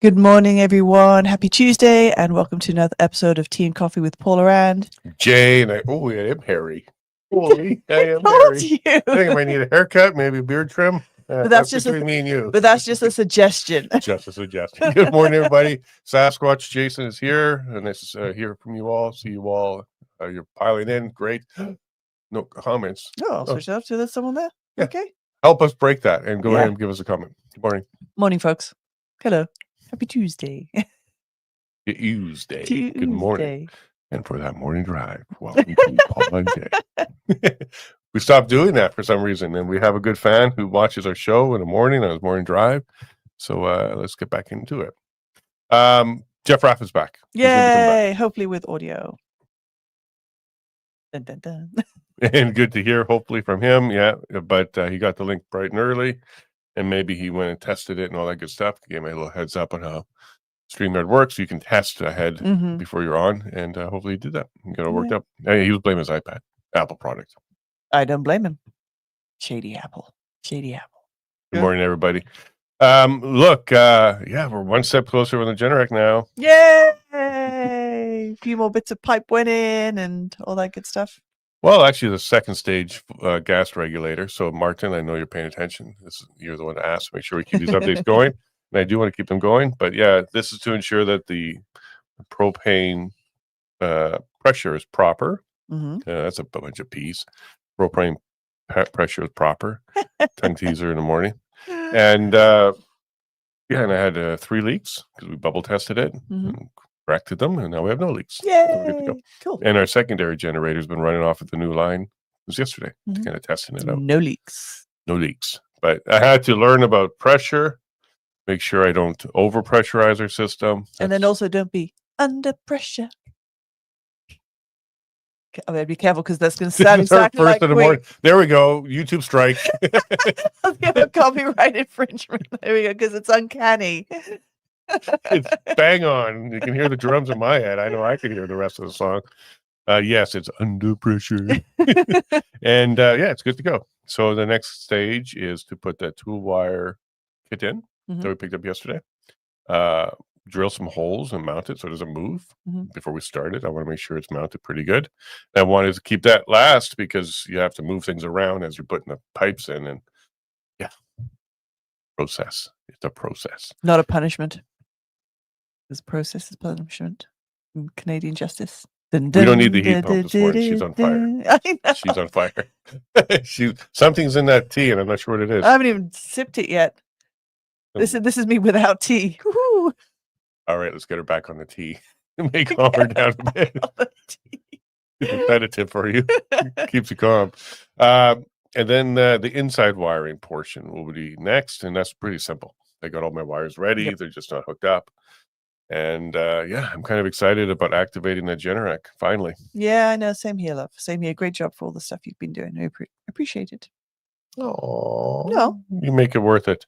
Good morning, everyone. Happy Tuesday, and welcome to another episode of Tea and Coffee with Paula and Jay. And I am hairy. Holy, I am told hairy. you. I think I might need a haircut, maybe a beard trim. But that's just between me and you. But that's just a suggestion. Just a suggestion. Good morning, everybody. Sasquatch Jason is here, and nice to hear from you all. See you all. You're piling in. Great. No comments. Oh, I'll switch it up to there's someone there. Yeah. Okay. Help us break that and go ahead and give us a comment. Good morning. Morning, folks. Hello. Happy Tuesday. Tuesday. Good morning. And for that morning drive, welcome to Paula Jay. We stopped doing that for some reason, and we have a good fan who watches our show in the morning on his morning drive. So let's get back into it. Jeff Rath is back. Yay! Hopefully with audio. Dun, dun, dun. And good to hear, hopefully, from him. Yeah, but he got the link bright and early, and maybe he went and tested it and all that good stuff. Gave me a little heads up on how StreamYard works. You can test ahead before you're on, and hopefully he did that. He got it worked up. He was blaming his iPad, Apple product. I don't blame him. Shady Apple. Shady Apple. Good morning, everybody. Look, we're one step closer with the Generac now. Yay! A few more bits of pipe went in and all that good stuff. Well, actually, the second stage gas regulator. So, Martin, I know you're paying attention. You're the one to ask. Make sure we keep these updates going. And I do want to keep them going. But yeah, this is to ensure that the propane pressure is proper. That's a bunch of P's. Propane pressure is proper. Tongue teaser in the morning. And and I had 3 leaks because we bubble tested it. And corrected them, and now we have no leaks. Yay! So we're good to go. Cool. And our secondary generator has been running off at the new line. It was yesterday, kind of testing it out. No leaks. No leaks. But I had to learn about pressure, make sure I don't over-pressurize our system. And then also don't be under pressure. I better be careful because that's going to sound exactly first like in the morning. There we go. YouTube strike. I'll give a copyright infringement. There we go, because it's uncanny. It's bang on. You can hear the drums in my head. I know I can hear the rest of the song. Yes, it's under pressure. And it's good to go. So the next stage is to put that tool wire kit in that we picked up yesterday. Drill some holes and mount it so it doesn't move before we start it. I want to make sure it's mounted pretty good. I wanted to keep that last because you have to move things around as you're putting the pipes in. And process. It's a process. Not a punishment. This process is punishment. Canadian justice. Dun, dun, we don't need the heat pump this morning. She's on fire. I know. She's on fire. Something's in that tea, and I'm not sure what it is. I haven't even sipped it yet. This is me without tea. Woo-hoo. All right, let's get her back on the tea. May calm her down a bit. It's a sedative for you. Keeps you calm. And then the inside wiring portion will be next, and that's pretty simple. I got all my wires ready. They're just not hooked up. And I'm kind of excited about activating that Generac finally. Yeah, I know. Same here, love. Same here. Great job for all the stuff you've been doing. I appreciate it. Oh, no, you make it worth it.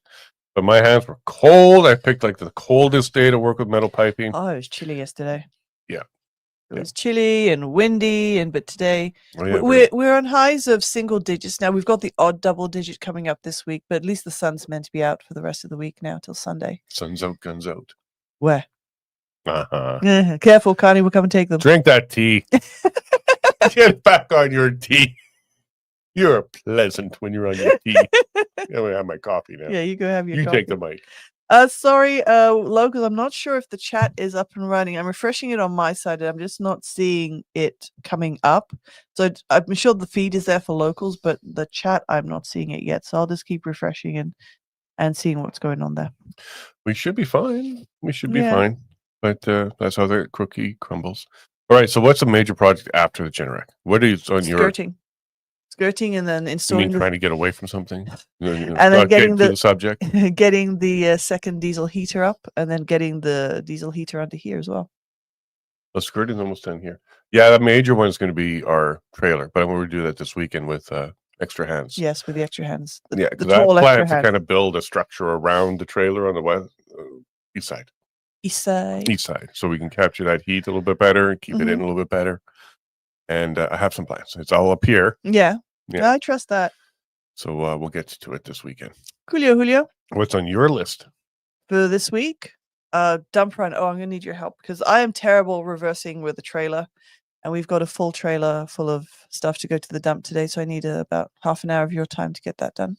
But my hands were cold. I picked like the coldest day to work with metal piping. Oh, it was chilly yesterday. Yeah. It was chilly and windy, but today we're on highs of single digits now. We've got the odd double digit coming up this week, but at least the sun's meant to be out for the rest of the week now till Sunday. Sun's out, guns out. Where? Careful, Connie. We'll come and take them. Drink that tea. Get back on your tea. You're pleasant when you're on your tea. I'm going to have my coffee now. Yeah, you go have your You coffee. take the mic. Sorry, Locals, I'm not sure if the chat is up and running. I'm refreshing it on my side, and I'm just not seeing it coming up. So I'm sure the feed is there for Locals, but the chat, I'm not seeing it yet. So I'll just keep refreshing and seeing what's going on there. We should be fine. We should be fine. But that's how the cookie crumbles. All right, so what's a major project after the Generac? What is on your... Skirting and then installing. You mean trying to get away from something? And then getting the subject. Getting the second diesel heater up, and then getting the diesel heater onto here as well. The skirting's almost done here. Yeah, the major one is going to be our trailer, but I'm going to do that this weekend with extra hands. Yes, with the extra hands. Because I plan to kind of build a structure around the trailer on the east side. East side. So we can capture that heat a little bit better and keep it in a little bit better. And I have some plans. It's all up here. Yeah. I trust that. So we'll get to it this weekend. Julio. What's on your list? For this week? Dump run. Oh, I'm gonna need your help because I am terrible reversing with a trailer, and we've got a full trailer full of stuff to go to the dump today. So I need about half an hour of your time to get that done.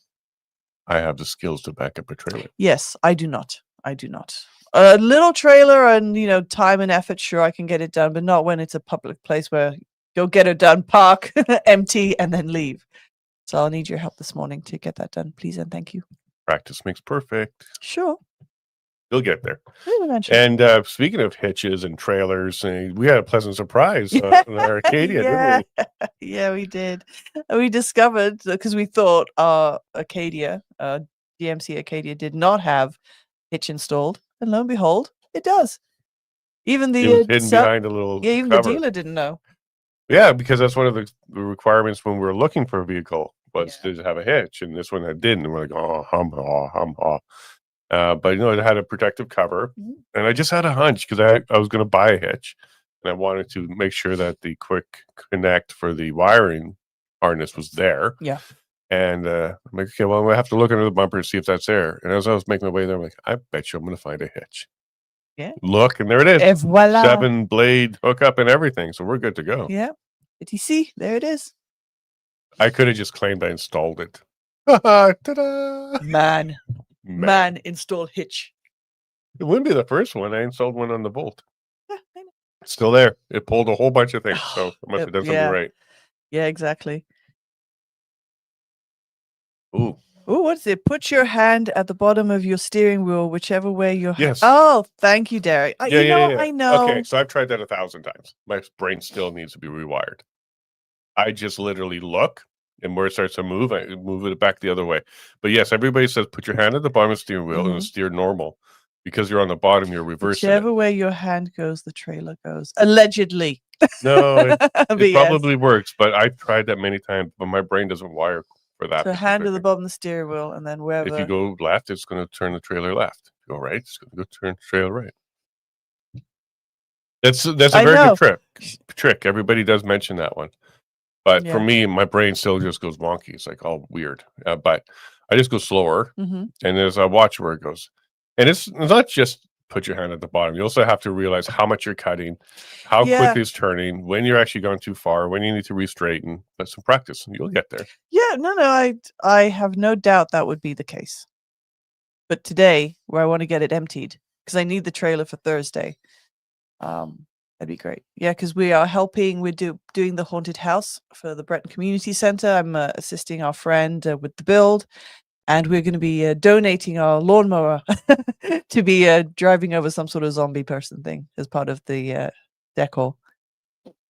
I have the skills to back up a trailer. Yes, I do not. I do not. A little trailer and time and effort. Sure, I can get it done, but not when it's a public place where go get it done, park, empty, and then leave. So I'll need your help this morning to get that done, please and thank you. Practice makes perfect. Sure. You'll get there. Eventually. And speaking of hitches and trailers, we had a pleasant surprise in our Arcadia, didn't we? Yeah, we did. We discovered, because we thought our Acadia, DMC Acadia, did not have hitch installed, and lo and behold, it does. Even the It was hidden behind a little even cover. the dealer didn't know. Yeah, because that's one of the requirements when we were looking for a vehicle was to have a hitch, and this one didn't. And we're like, oh, hum ha. But it had a protective cover, and I just had a hunch because I was going to buy a hitch, and I wanted to make sure that the quick connect for the wiring harness was there. Yeah. And I'm like, okay, well, I'm going to have to look under the bumper to see if that's there. And as I was making my way there, I'm like, I bet you I'm going to find a hitch. Yeah. Look, and there it is. Et voila. 7-blade hookup and everything. So we're good to go. Yeah. Did you see? There it is. I could have just claimed I installed it. Ta-da! Man, install hitch. It wouldn't be the first one. I installed one on the Bolt. Yeah, I know. It's still there. It pulled a whole bunch of things. So I must have done something right. Yeah, exactly. Ooh, what's it? Put your hand at the bottom of your steering wheel, whichever way you're. Yes. Oh, thank you, Derek. Yeah. I know. Okay, so I've tried that 1,000 times. My brain still needs to be rewired. I just literally look, and where it starts to move, I move it back the other way. But yes, everybody says put your hand at the bottom of the steering wheel and steer normal. Because you're on the bottom, you're reversing. Whichever way your hand goes, the trailer goes. Allegedly. No, it probably works, but I've tried that many times, but my brain doesn't wire for that. So hand at the bottom of the steering wheel, and then wherever. If you go left, it's going to turn the trailer left. If you go right, it's going to go turn the trailer right. That's a very good trick. Everybody does mention that one. But for me, my brain still just goes wonky. It's like all weird. But I just go slower, and as I watch where it goes. And it's not just put your hand at the bottom. You also have to realize how much you're cutting, how quick it's turning, when you're actually going too far, when you need to re-straighten. But some practice, and you'll get there. Yeah, no, I have no doubt that would be the case. But today, where I want to get it emptied, because I need the trailer for Thursday, that'd be great. Yeah, because we are helping. We're doing the haunted house for the Breton Community Center. I'm assisting our friend with the build. And we're going to be donating our lawnmower to be driving over some sort of zombie person thing as part of the decor.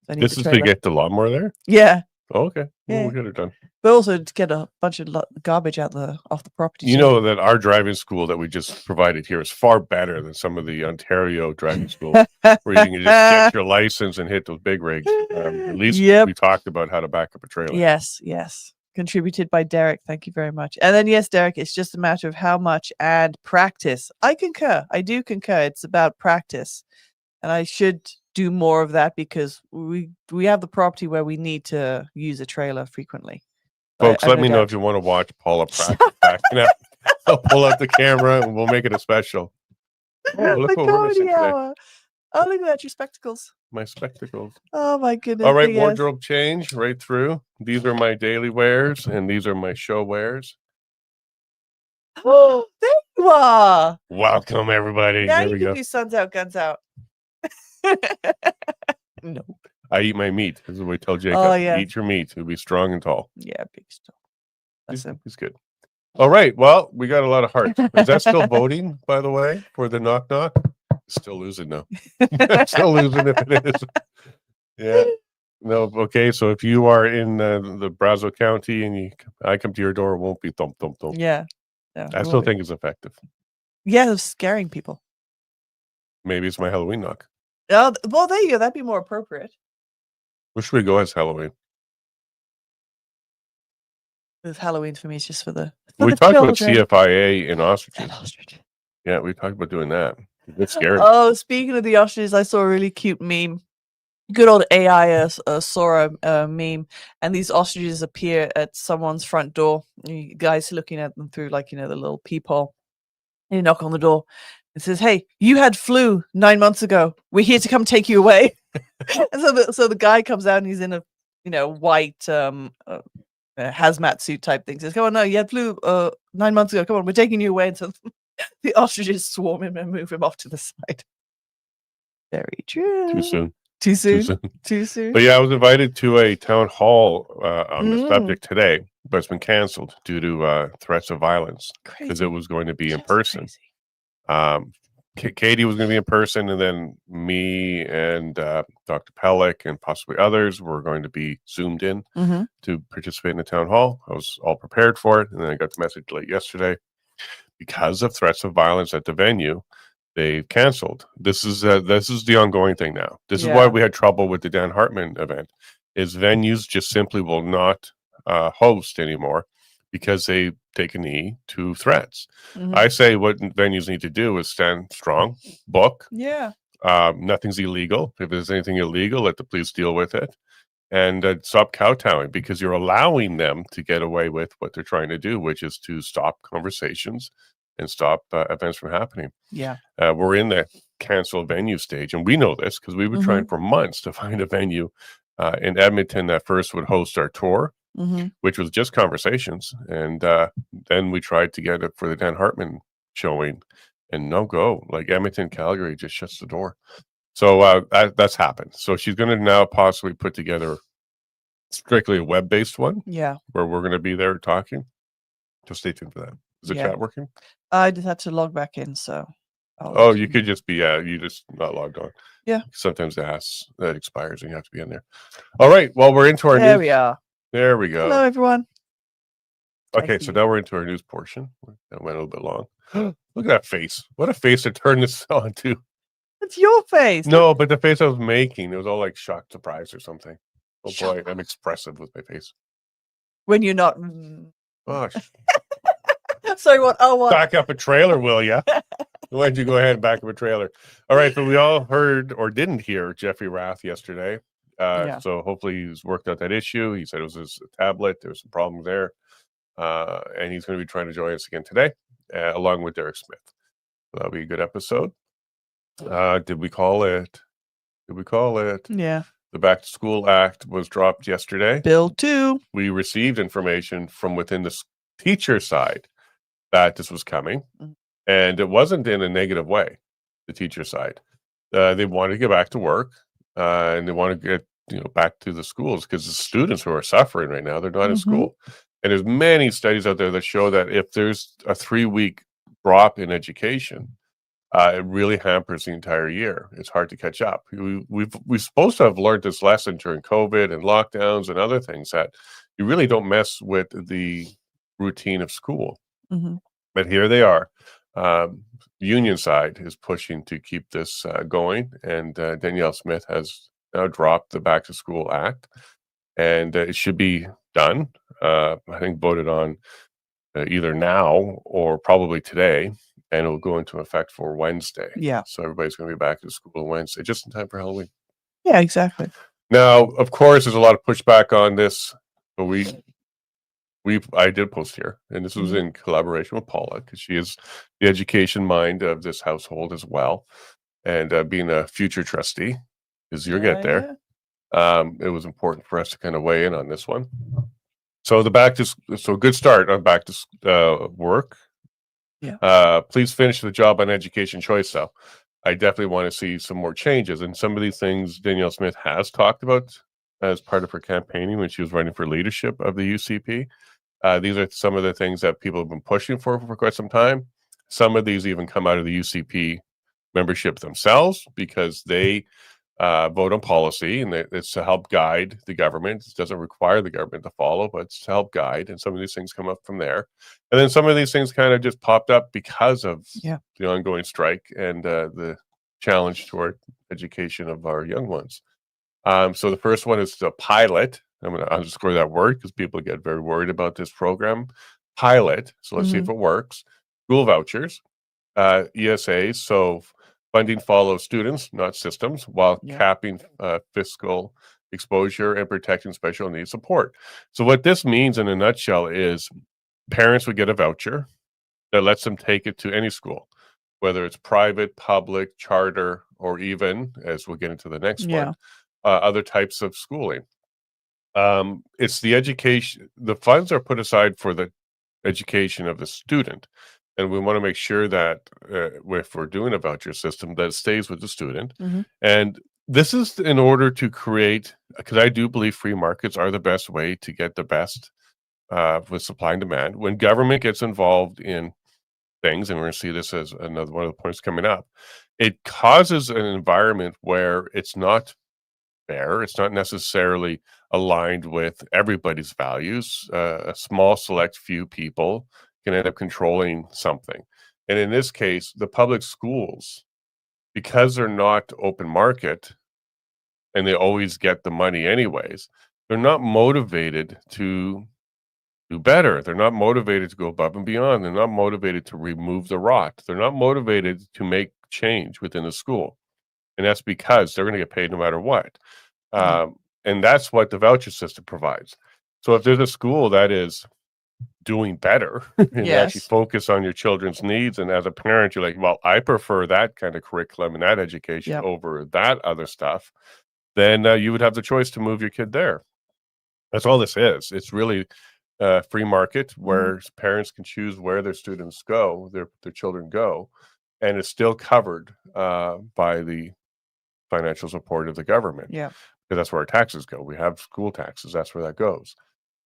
This is to get the lawnmower there? Yeah. Oh, okay. Well, we'll get it done. But also to get a bunch of garbage off the property. You know that our driving school that we just provided here is far better than some of the Ontario driving schools where you can just get your license and hit those big rigs. At least we talked about how to back up a trailer. Yes. Contributed by Derek. Thank you very much. And then, yes, Derek, it's just a matter of how much and practice. I concur. I do concur. It's about practice. And I should do more of that because we have the property where we need to use a trailer frequently. Folks, let me know if you want to watch Paula practice backing up. I'll pull out the camera and we'll make it a special. Oh, look what we're missing today. Oh, look at that, your spectacles. My spectacles. Oh, my goodness. All right, wardrobe change right through. These are my daily wears, and these are my show wears. Oh, there you are. Welcome, everybody. Now there you we can go. do suns out, guns out. No. I eat my meat. This is what we tell Jacob. Oh, yeah. Eat your meat. It'll be strong and tall. Yeah, big stuff. He's good. All right. Well, we got a lot of hearts. Is that still voting, by the way, for the knock knock? Still losing now. Still losing if it is. Yeah. No. Okay. So if you are in the Brazo County and I come to your door, it won't be thump thump thump. Yeah. No, I still think it's effective. Yeah, it's scaring people. Maybe it's my Halloween knock. Oh, well, there you go. That'd be more appropriate. Where should we go as Halloween? With Halloween for me, it's just for the. We talked about CFIA and ostriches. Yeah, we talked about doing that. It's scary. Oh, speaking of the ostriches, I saw a really cute meme. Good old AI Sora meme, and these ostriches appear at someone's front door. You guys looking at them through, like, the little peephole. And you knock on the door, It says, "Hey, you had flu 9 months ago. We're here to come take you away." And so the guy comes out and he's in a white hazmat suit type thing. Says, "Come on, no, you had flu 9 months ago. Come on, we're taking you away." And so the ostriches swarm him and move him off to the side. Very true. Too soon. Too soon. Too soon. Too soon. But yeah, I was invited to a town hall on the Mm. subject today, but it's been canceled due to threats of violence because Crazy. it was going to be in Just person. crazy. Katie was going to be in person, and then me and Dr. Pellick and possibly others were going to be zoomed in Mhm. to participate in the town hall. I was all prepared for it, and then I got the message late yesterday because of threats of violence at the venue. They've canceled. This is the ongoing thing now. This is why Yeah. we had trouble with the Dan Hartman event. Is venues just simply will not host anymore because they take a knee to threats. Mhm. I say what venues need to do is stand strong, book. Yeah. Nothing's illegal. If there's anything illegal, let the police deal with it, and stop kowtowing because you're allowing them to get away with what they're trying to do, which is to stop conversations and stop events from happening. Yeah. We're in the cancel venue stage, and we know this because we were trying Mhm. for months to find a venue in Edmonton that first would host our tour, Mhm. which was just conversations. And then we tried to get it for the Dan Hartman showing, and no go. Like Edmonton, Calgary just shuts the door. So that's happened. So she's going to now possibly put together strictly a web-based one Yeah. where we're going to be there talking. So stay tuned for that. Is the Yeah. chat working? I just had to log back in, so I'll Oh, let you you could just be you just not logged on. Yeah. Sometimes that expires and you have to be in there. All right. Well, we're into our There news. we are. There we go. Hello, everyone. I Okay, see so you. now we're into our news portion. That went a little bit long. Look at that face. What a face to turn this on to. It's your face. No, but the face I was making, it was all like shocked surprise or something. Oh boy, Shock. I'm expressive with my face. When you're not. Oh, Sorry, what? Oh, what? back up a trailer, will ya? Why don't you go ahead and back up a trailer? All right, so we all heard or didn't hear Jeffrey Rath yesterday. Yeah. So hopefully he's worked out that issue. He said it was his tablet. There was some problems there. And he's going to be trying to join us again today, along with Derek Smith. So that'll be a good episode. Did we call it? Yeah. The Back to School Act was dropped yesterday. Bill 2. We received information from within the teacher side that this was coming. Mm. And it wasn't in a negative way, the teacher side. They want to get back to work, and they want to get back to the schools because the students who are suffering right now, they're not in Mhm. school. And there's many studies out there that show that if there's a 3-week drop in education, it really hampers the entire year. It's hard to catch up. We're supposed to have learned this lesson during COVID and lockdowns and other things that you really don't mess with the routine of school. Mhm. But here they are. Union side is pushing to keep this going, and Danielle Smith has now dropped the Back to School Act, and it should be done. I think voted on either now or probably today, and it will go into effect for Wednesday. Yeah. So everybody's going to be back to school on Wednesday, just in time for Halloween. Yeah, exactly. Now, of course, there's a lot of pushback on this, but I did post here, and this was Mhm. in collaboration with Paula because she is the education mind of this household as well, and being a future trustee is your get there. It was important for us to kind of weigh in on this one. So good start on back to work. Yeah. Please finish the job on education choice, though. I definitely want to see some more changes, and some of these things Danielle Smith has talked about as part of her campaigning when she was running for leadership of the UCP. These are some of the things that people have been pushing for quite some time. Some of these even come out of the UCP membership themselves because they vote on policy, and it's to help guide the government. It doesn't require the government to follow, but it's to help guide. And some of these things come up from there. And then some of these things kind of just popped up because of the ongoing strike and the challenge toward education of our young ones. So the first one is the pilot. I'm going to underscore that word because people get very worried about this program. Pilot. So let's see if it works. School vouchers, ESAs. So funding follows students, not systems, while capping fiscal exposure and protecting special needs support. So what this means in a nutshell is parents would get a voucher that lets them take it to any school. whether it's private, public, charter, or even, as we'll get into the next one, other types of schooling. It's the education. The funds are put aside for the education of the student, and we want to make sure that if we're doing a voucher system, that it stays with the student. And this is in order to create, because I do believe free markets are the best way to get the best with supply and demand. When government gets involved in things, and we're going to see this as another one of the points coming up, it causes an environment where it's not fair. It's not necessarily aligned with everybody's values. A small select few people can end up controlling something. And in this case, the public schools, because they're not open market and they always get the money anyways, they're not motivated to do better. They're not motivated to go above and beyond. They're not motivated to remove the rot. They're not motivated to make change within the school. And that's because they're going to get paid no matter what. And that's what the voucher system provides. So if there's a school that is doing better and actually focus on your children's needs, and as a parent, you're like, well, I prefer that kind of curriculum and that education over that other stuff, then you would have the choice to move your kid there. That's all this is. It's really a free market where parents can choose where their students go, their children go, and it's still covered by the financial support of the government. Yeah. Because that's where our taxes go. We have school taxes. That's where that goes.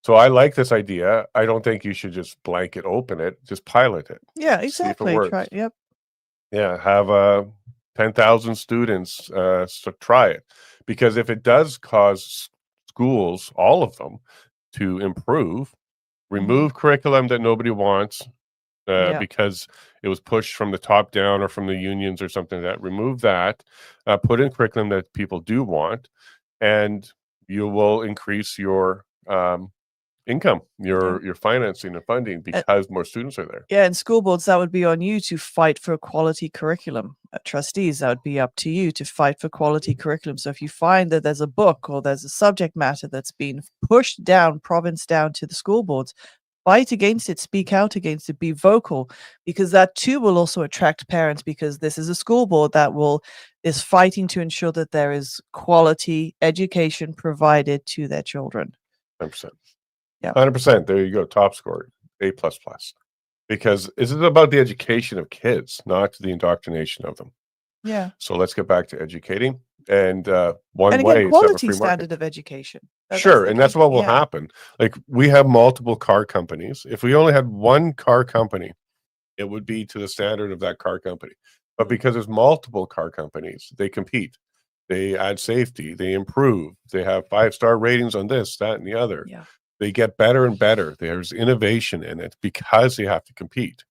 So I like this idea. I don't think you should just blanket open it. Just pilot it. Yeah, exactly. Try, yep. Yeah, have 10,000 students try it. Because if it does cause schools, all of them, to improve, remove curriculum that nobody wants, because it was pushed from the top down or from the unions or something like that. Remove that, put in curriculum that people do want, and you will increase your income, your financing and funding, because more students are there. Yeah, and school boards, that would be on you to fight for a quality curriculum. Trustees, that would be up to you to fight for quality curriculum. So if you find that there's a book or there's a subject matter that's been pushed down, province down to the school boards, fight against it, speak out against it, be vocal, because that too will also attract parents, because this is a school board that is fighting to ensure that there is quality education provided to their children. 100%. Yeah. 100%. There you go. Top score, A++. Because this is about the education of kids, not the indoctrination of them. Yeah. So let's get back to educating. And one and way again, quality standard of education. Sure, and that's what will happen. Like, we have multiple car companies. If we only had one car company, it would be to the standard of that car company. But because there's multiple car companies, they compete. They add safety. They improve. They have 5-star ratings on this, that, and the other. Yeah. They get better and better. There's innovation in it because they have to compete.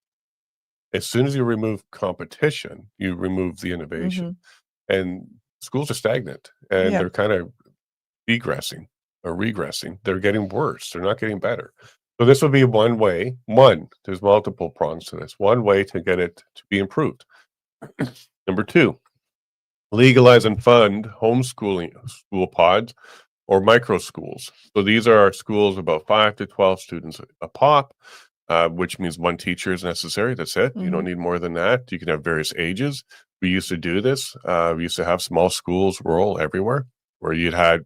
As soon as you remove competition, you remove the innovation. And schools are stagnant, and they're kind of degressing or regressing. They're getting worse. They're not getting better. So this would be one way. There's multiple prongs to this. One way to get it to be improved. Number 2, legalize and fund homeschooling school pods or micro schools. So these are our schools, about 5 to 12 students a pop, which means one teacher is necessary. That's it. You don't need more than that. You can have various ages. We used to do this. We used to have small schools, rural, everywhere, where you'd had,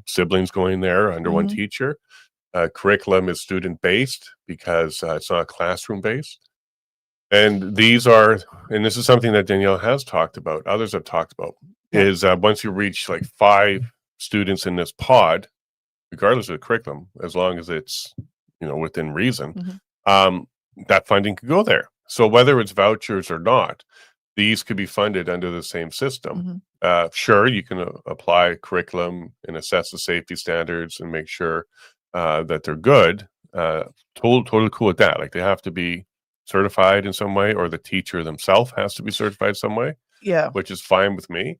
siblings going there under one teacher. Curriculum is student-based because it's not classroom-based. And this is something that Danielle has talked about, others have talked about, is once you reach like 5 students in this pod, regardless of the curriculum, as long as it's, within reason, that funding could go there. So whether it's vouchers or not, these could be funded under the same system. Sure, you can apply curriculum and assess the safety standards and make sure that they're good. Totally cool with that. Like, they have to be certified in some way, or the teacher themselves has to be certified some way. Yeah. Which is fine with me.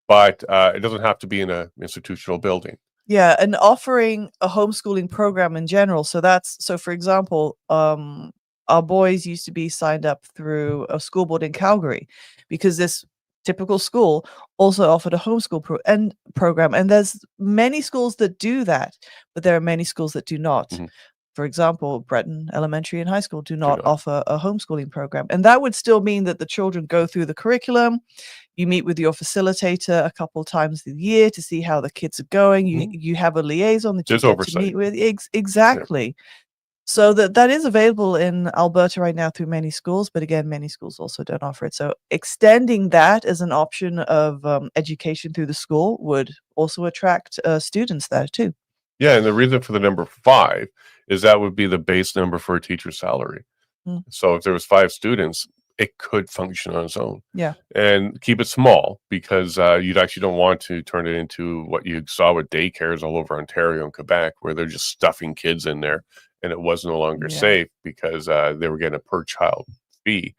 But it doesn't have to be in an institutional building. Yeah, and offering a homeschooling program in general. So for example, our boys used to be signed up through a school board in Calgary, because this typical school also offered a homeschool program. And there's many schools that do that, but there are many schools that do not. for example, Breton Elementary and High School do not not. offer a homeschooling program. And that would still mean that the children go through the curriculum. You meet with your facilitator a couple of times a year to see how the kids are going. You have a liaison that you There's get oversight. to meet with. Exactly. So that is available in Alberta right now through many schools, but again, many schools also don't offer it. So extending that as an option of education through the school would also attract students there too. Yeah, and the reason for the number 5 is that would be the base number for a teacher's salary. So if there was 5 students, it could function on its own. Yeah. And keep it small, because you actually don't want to turn it into what you saw with daycares all over Ontario and Quebec, where they're just stuffing kids in there, and it was no longer safe because they were getting a per child fee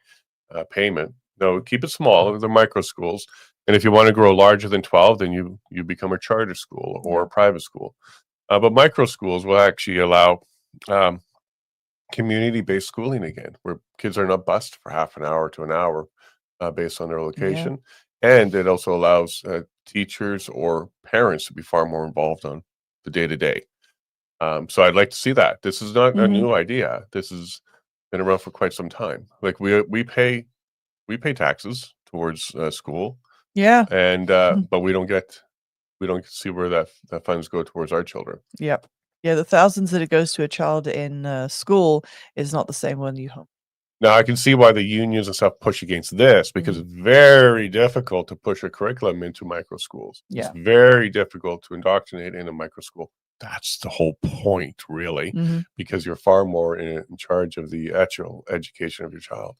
payment. No, keep it small. They're micro schools. And if you want to grow larger than 12, then you become a charter school or a private school. But micro schools will actually allow community-based schooling again, where kids are not bused for half an hour to an hour based on their location. And it also allows teachers or parents to be far more involved on the day-to-day. So I'd like to see that. This is not a new idea. This has been around for quite some time. Like we pay taxes towards school. Yeah. And but we don't see where that funds go towards our children. Yep. Yeah, the thousands that it goes to a child in school is not the same when you home. Now, I can see why the unions and stuff push against this, because it's very difficult to push a curriculum into micro schools. Yeah. It's very difficult to indoctrinate in a micro school. That's the whole point, really, because you're far more in charge of the actual education of your child.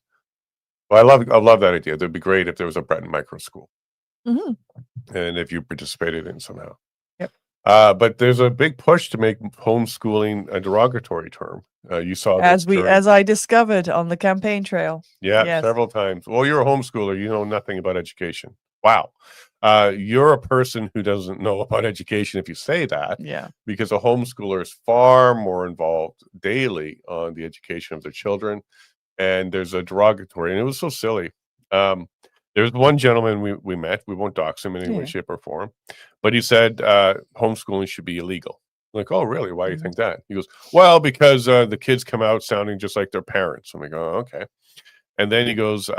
Well, I love that idea. That'd be great if there was a Breton micro school, and if you participated in it somehow. Yep. But there's a big push to make homeschooling a derogatory term. You saw as I discovered on the campaign trail. Yeah, several times. Well, you're a homeschooler. You know nothing about education. Wow. You're a person who doesn't know about education if you say that. Yeah. Because a homeschooler is far more involved daily on the education of their children. And there's a derogatory, and it was so silly. There's one gentleman we met. We won't dox him in any way, shape, or form. But he said homeschooling should be illegal. I'm like, oh, really? Why do you think that? He goes, well, because the kids come out sounding just like their parents. I'm like, oh, okay. And then he goes,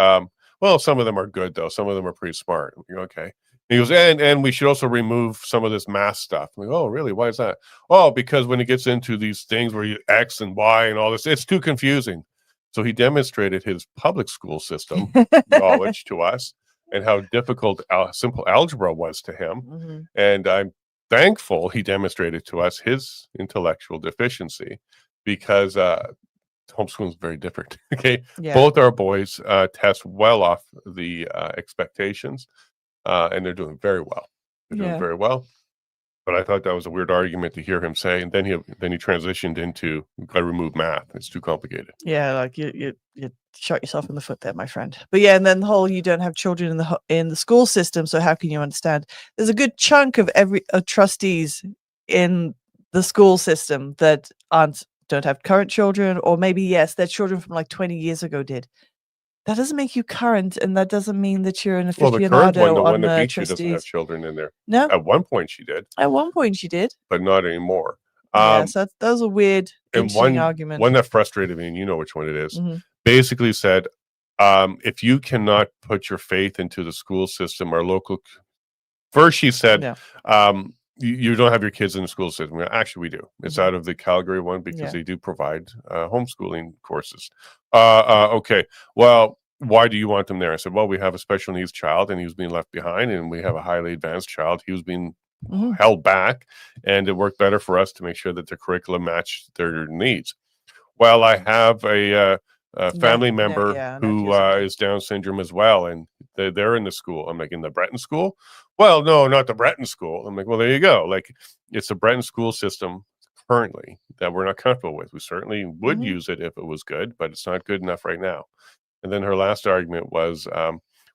well, some of them are good, though. Some of them are pretty smart. I'm like, okay. He goes, and we should also remove some of this math stuff. I'm like, oh, really? Why is that? Oh, because when it gets into these things where you X and Y and all this, it's too confusing. So he demonstrated his public school system knowledge to us, and how difficult simple algebra was to him. And I'm thankful he demonstrated to us his intellectual deficiency, because homeschooling is very different. Okay. Yeah. Both our boys test well off the expectations, and they're doing very well. They're doing very well. But I thought that was a weird argument to hear him say, and then he transitioned into, "Got to remove math. It's too complicated." Yeah, like you shot yourself in the foot there, my friend. But yeah, and then the whole, you don't have children in the school system, so how can you understand? There's a good chunk of trustees in the school system that don't have current children, or maybe yes, their children from like 20 years ago did. That doesn't make you current, and that doesn't mean that you're an aficionado. Well, the current one, the one that beat you, doesn't have children in there. No. At one point she did. At one point she did. But not anymore. Yeah, so that was a weird, interesting argument. One that frustrated me, and you know which one it is, basically said, if you cannot put your faith into the school system or local... First she said, you don't have your kids in the school system. Actually, we do. It's out of the Calgary one, because they do provide homeschooling courses. Okay. Well, why do you want them there? I said, well, we have a special needs child, and he was being left behind, and we have a highly advanced child. He was being held back, and it worked better for us to make sure that the curriculum matched their needs. Well, I have a family member who is Down syndrome as well, and they're in the school. I'm like, in the Breton school? Well, no, not the Breton school. I'm like, well, there you go. Like, it's the Breton school system currently that we're not comfortable with. We certainly would use it if it was good, but it's not good enough right now. And then her last argument was,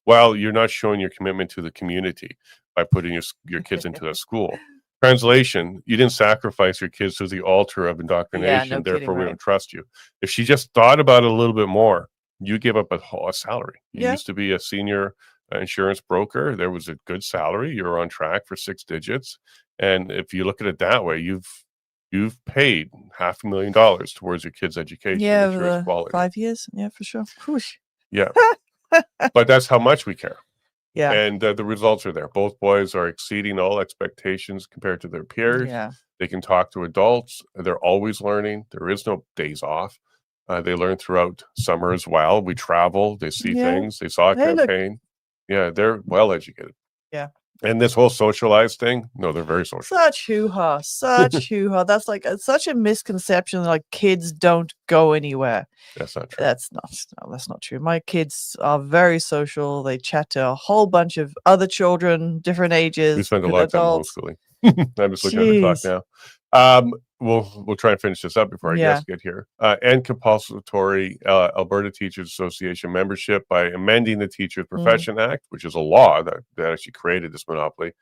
well, you're not showing your commitment to the community by putting your kids into a school. Translation, you didn't sacrifice your kids to the altar of indoctrination, therefore we don't trust you. If she just thought about it a little bit more, you give up a salary. You used to be a senior insurance broker. There was a good salary. You're on track for 6 digits. And if you look at it that way, you've you've paid $500,000 towards your kid's education, Yeah, ensures the quality. 5 years. Yeah, for sure. Whoosh. Yeah, but that's how much we care. Yeah. And the results are there. Both boys are exceeding all expectations compared to their peers. Yeah. They can talk to adults. They're always learning. There is no days off. They learn throughout summer as well. We travel. They see Yeah. things. They saw a Hey, look. campaign. Yeah, they're well educated. Yeah. And this whole socialized thing, no, they're very social. Such hoo-ha. Such hoo-ha. That's like such a misconception. Like kids don't go anywhere. That's not true. That's not true. My kids are very social. They chat to a whole bunch of other children, different ages. We spend a with lot of time adults. homeschooling. I'm just looking at the clock Jeez. now. We'll try and finish this up before our Yeah. guests get here. End compulsory Alberta Teachers Association membership by amending the Teachers Profession Act, which is a law that actually created this monopoly.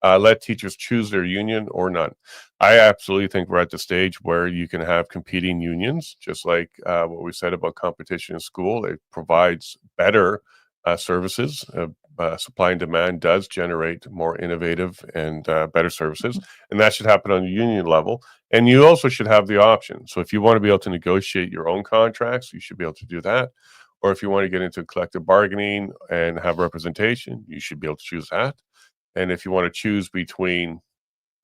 Let teachers choose their union or none. I absolutely think we're at the stage where you can have competing unions, just like what we said about competition in school. It provides better services. Supply and demand does generate more innovative and better services, and that should happen on the union level. And you also should have the option. So if you want to be able to negotiate your own contracts, you should be able to do that. Or if you want to get into collective bargaining and have representation, you should be able to choose that. And if you want to choose between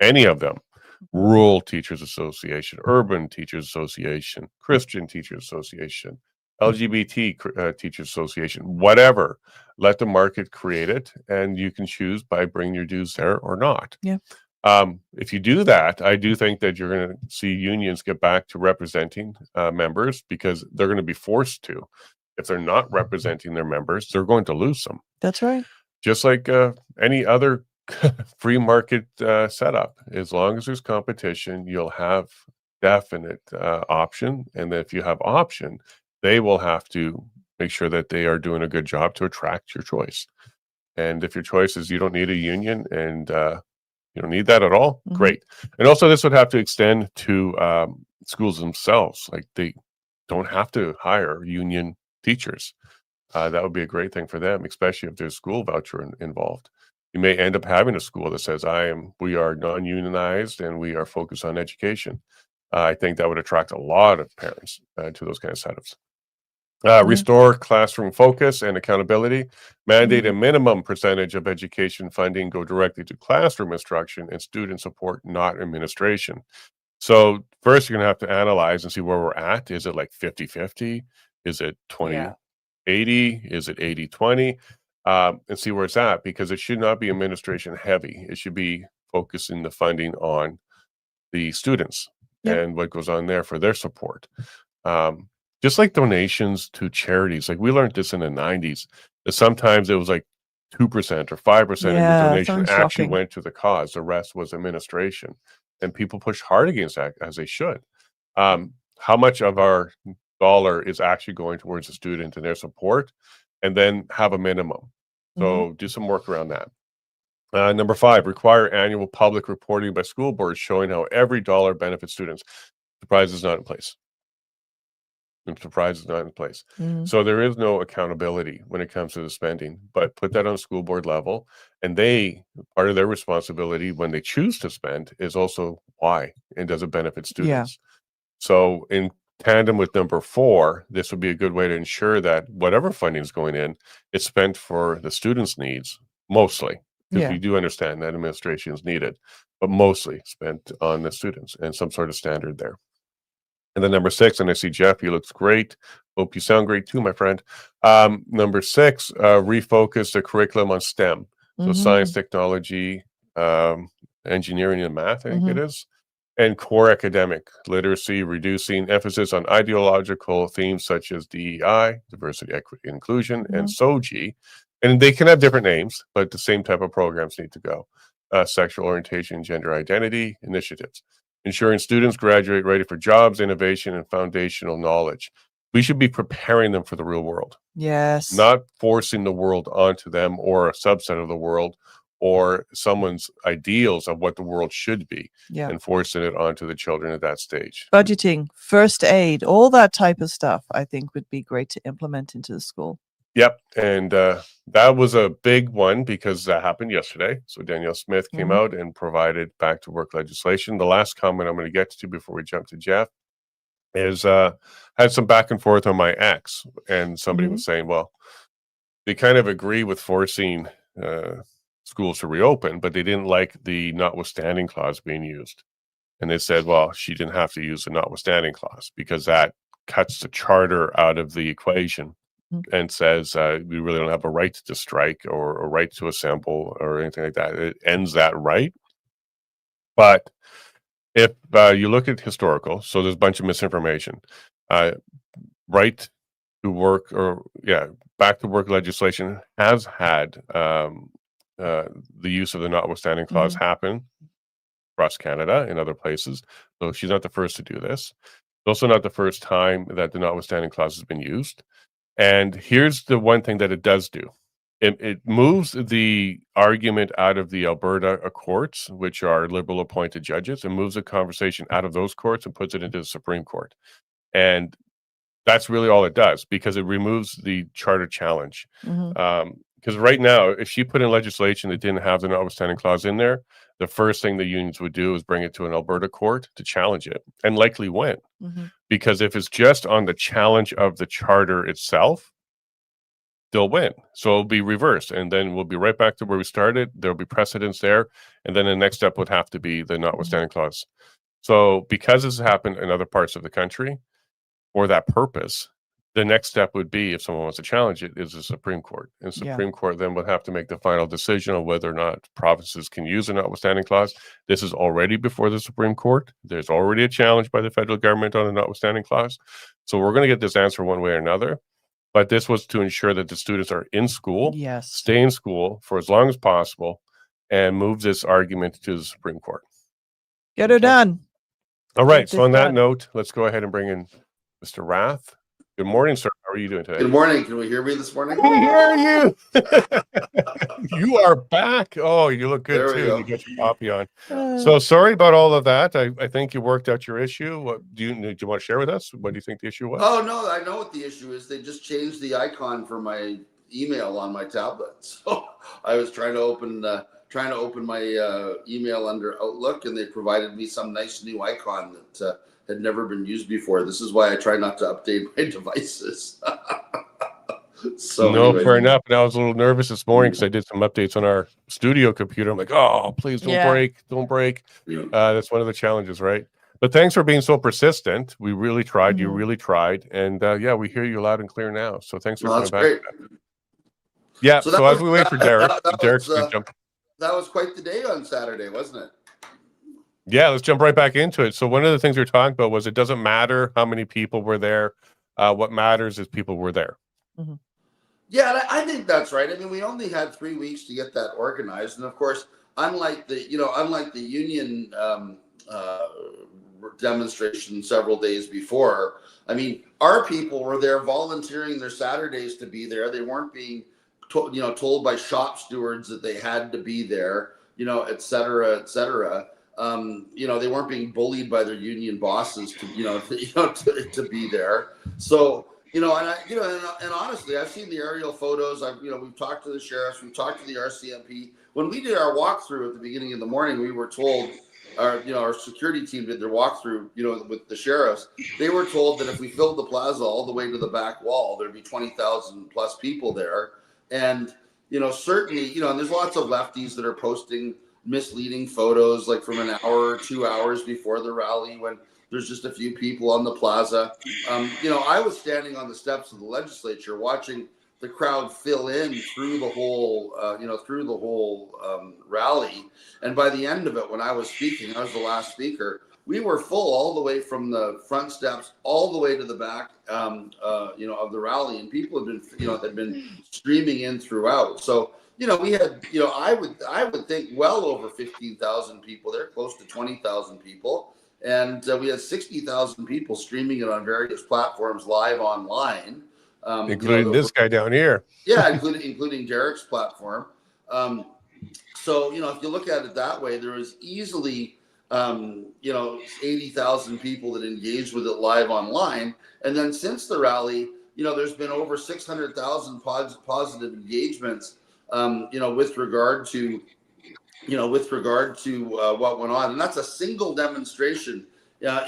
any of them, Rural Teachers Association, Urban Teachers Association, Christian Teachers Association, LGBT Teachers Association, whatever, let the market create it, and you can choose by bringing your dues there or not. Yeah. If you do that, I do think that you're going to see unions get back to representing members, because they're going to be forced to. If they're not representing their members, they're going to lose them. That's right. Just like any other free market setup. As long as there's competition, you'll have definite option. And if you have option, they will have to make sure that they are doing a good job to attract your choice. And if your choice is you don't need a union and you don't need that at all, great. And also this would have to extend to schools themselves. Like they don't have to hire union teachers. That would be a great thing for them, especially if there's school voucher involved. You may end up having a school that says, we are non-unionized and we are focused on education. I think that would attract a lot of parents to those kind of setups. Restore classroom focus and accountability. Mandate a minimum percentage of education funding go directly to classroom instruction and student support, not administration. So first you're going to have to analyze and see where we're at. Is it like 50-50? Is it 20-80? Is it 80-20? And see where it's at, because it should not be administration heavy. It should be focusing the funding on the students and what goes on there for their support. Just like donations to charities. Like we learned this in the 90s, that sometimes it was like 2% or 5% of your donation actually went to the cause. The rest was administration. And people push hard against that, as they should. How much of our dollar is actually going towards the student and their support, and then have a minimum. So do some work around that. Number 5, require annual public reporting by school boards showing how every dollar benefits students. Surprise is not in place. So there is no accountability when it comes to the spending, but put that on school board level, and part of their responsibility when they choose to spend is also why, and does it benefit students? So in tandem with number 4, this would be a good way to ensure that whatever funding is going in, it's spent for the students' needs, mostly, because we do understand that administration is needed, but mostly spent on the students and some sort of standard there. And then number 6, and I see Jeff, he looks great. Hope you sound great too, my friend. Number 6, refocus the curriculum on STEM. So science, technology, engineering, and math, I think it is. And core academic literacy, reducing emphasis on ideological themes such as DEI, diversity, equity, inclusion, and SOGI. And they can have different names, but the same type of programs need to go. Sexual orientation, gender identity initiatives. Ensuring students graduate ready for jobs, innovation, and foundational knowledge. We should be preparing them for the real world. Yes. Not forcing the world onto them, or a subset of the world, or someone's ideals of what the world should be, and forcing it onto the children at that stage. Budgeting, first aid, all that type of stuff, I think would be great to implement into the school. Yep. And that was a big one because that happened yesterday. So Danielle Smith came Mhm. out and provided back to work legislation. The last comment I'm going to get to before we jump to Jeff is had some back and forth on my ex. And somebody Mhm. was saying, well, they kind of agree with forcing schools to reopen, but they didn't like the notwithstanding clause being used. And they said, well, she didn't have to use the notwithstanding clause because that cuts the charter out of the equation Mhm. and says we really don't have a right to strike or a right to assemble or anything like that. It ends that right. But if you look at historical, so there's a bunch of misinformation. Uh, right to work back to work legislation has had the use of the notwithstanding clause Mhm. happen across Canada and other places. So she's not the first to do this. It's also not the first time that the notwithstanding clause has been used. And here's the one thing that it does do. It moves the argument out of the Alberta courts, which are Liberal appointed judges, and moves the conversation out of those courts and puts it into the Supreme Court. And that's really all it does because it removes the charter challenge. Mhm. Because right now, if she put in legislation that didn't have the notwithstanding clause in there, the first thing the unions would do is bring it to an Alberta court to challenge it and likely win. Mhm. Because if it's just on the challenge of the charter itself, they'll win. So it'll be reversed. And then we'll be right back to where we started. There'll be precedence there. And then the next step would have to be the notwithstanding clause. So because this has happened in other parts of the country for that purpose, the next step would be, if someone wants to challenge it, is the Supreme Court. And Yeah. Supreme Court then would have to make the final decision on whether or not provinces can use a notwithstanding clause. This is already before the Supreme Court. There's already a challenge by the federal government on the notwithstanding clause. So we're going to get this answer one way or another. But this was to ensure that the students are in school, Yes. stay in school for as long as possible, and move this argument to the Supreme Court. Get her Okay. done. All Get right. So this on that done. note, let's go ahead and bring in Mr. Rath. Good morning, sir. How are you doing today? Good morning. Can we hear me this morning? We hear you. You are back. Oh, you look good There we too. go. You got your coffee on. Uh, So sorry about all of that. I think you worked out your issue. What do you want to share with us? What do you think the issue was? Oh no, I know what the issue is. They just changed the icon for my email on my tablet. So I was trying to open my email under Outlook, and they provided me some nice new icon that had never been used before. This is why I try not to update my devices. So No, anyway, fair enough. And I was a little nervous this morning because I did some updates on our studio computer. I'm like, oh, please don't Yeah. break. Don't break. That's one of the challenges, right? But thanks for being so persistent. We really tried. You Mhm. really tried. And yeah, we hear you loud and clear now. So thanks for well, coming that's back. great. Yeah. So So as we wait for Derek, Derek's going to jump. that was quite the day on Saturday, wasn't it? Yeah, let's jump right back into it. So one of the things we were talking about was it doesn't matter how many people were there. What matters is people were there. Mhm. Yeah, I think that's right. I mean, we only had 3 weeks to get that organized, and of course, unlike the union demonstration several days before, I mean, our people were there volunteering their Saturdays to be there. They weren't being told by shop stewards that they had to be there, et cetera, et cetera. They weren't being bullied by their union bosses to be there. So, and honestly, I've seen the aerial photos. We've talked to the sheriffs, we've talked to the RCMP. When we did our walkthrough at the beginning of the morning, we were told, our security team did their walkthrough, with the sheriffs. They were told that if we filled the plaza all the way to the back wall, there'd be 20,000 plus people there. And, certainly, and there's lots of lefties that are posting misleading photos, like from an hour or 2 hours before the rally when there's just a few people on the plaza. I was standing on the steps of the legislature watching the crowd fill in through the whole, rally. And by the end of it, when I was speaking, I was the last speaker. We were full all the way from the front steps all the way to the back, of the rally, and people had been streaming in throughout. So we had, I would think well over 15,000 people there, close to 20,000 people. And we had 60,000 people streaming it on various platforms live online. Including this guy down here. Yeah, including Derek's platform. So, if you look at it that way, there was easily, 80,000 people that engaged with it live online. And then since the rally, there's been over 600,000 positive engagements, with regard to what went on, and that's a single demonstration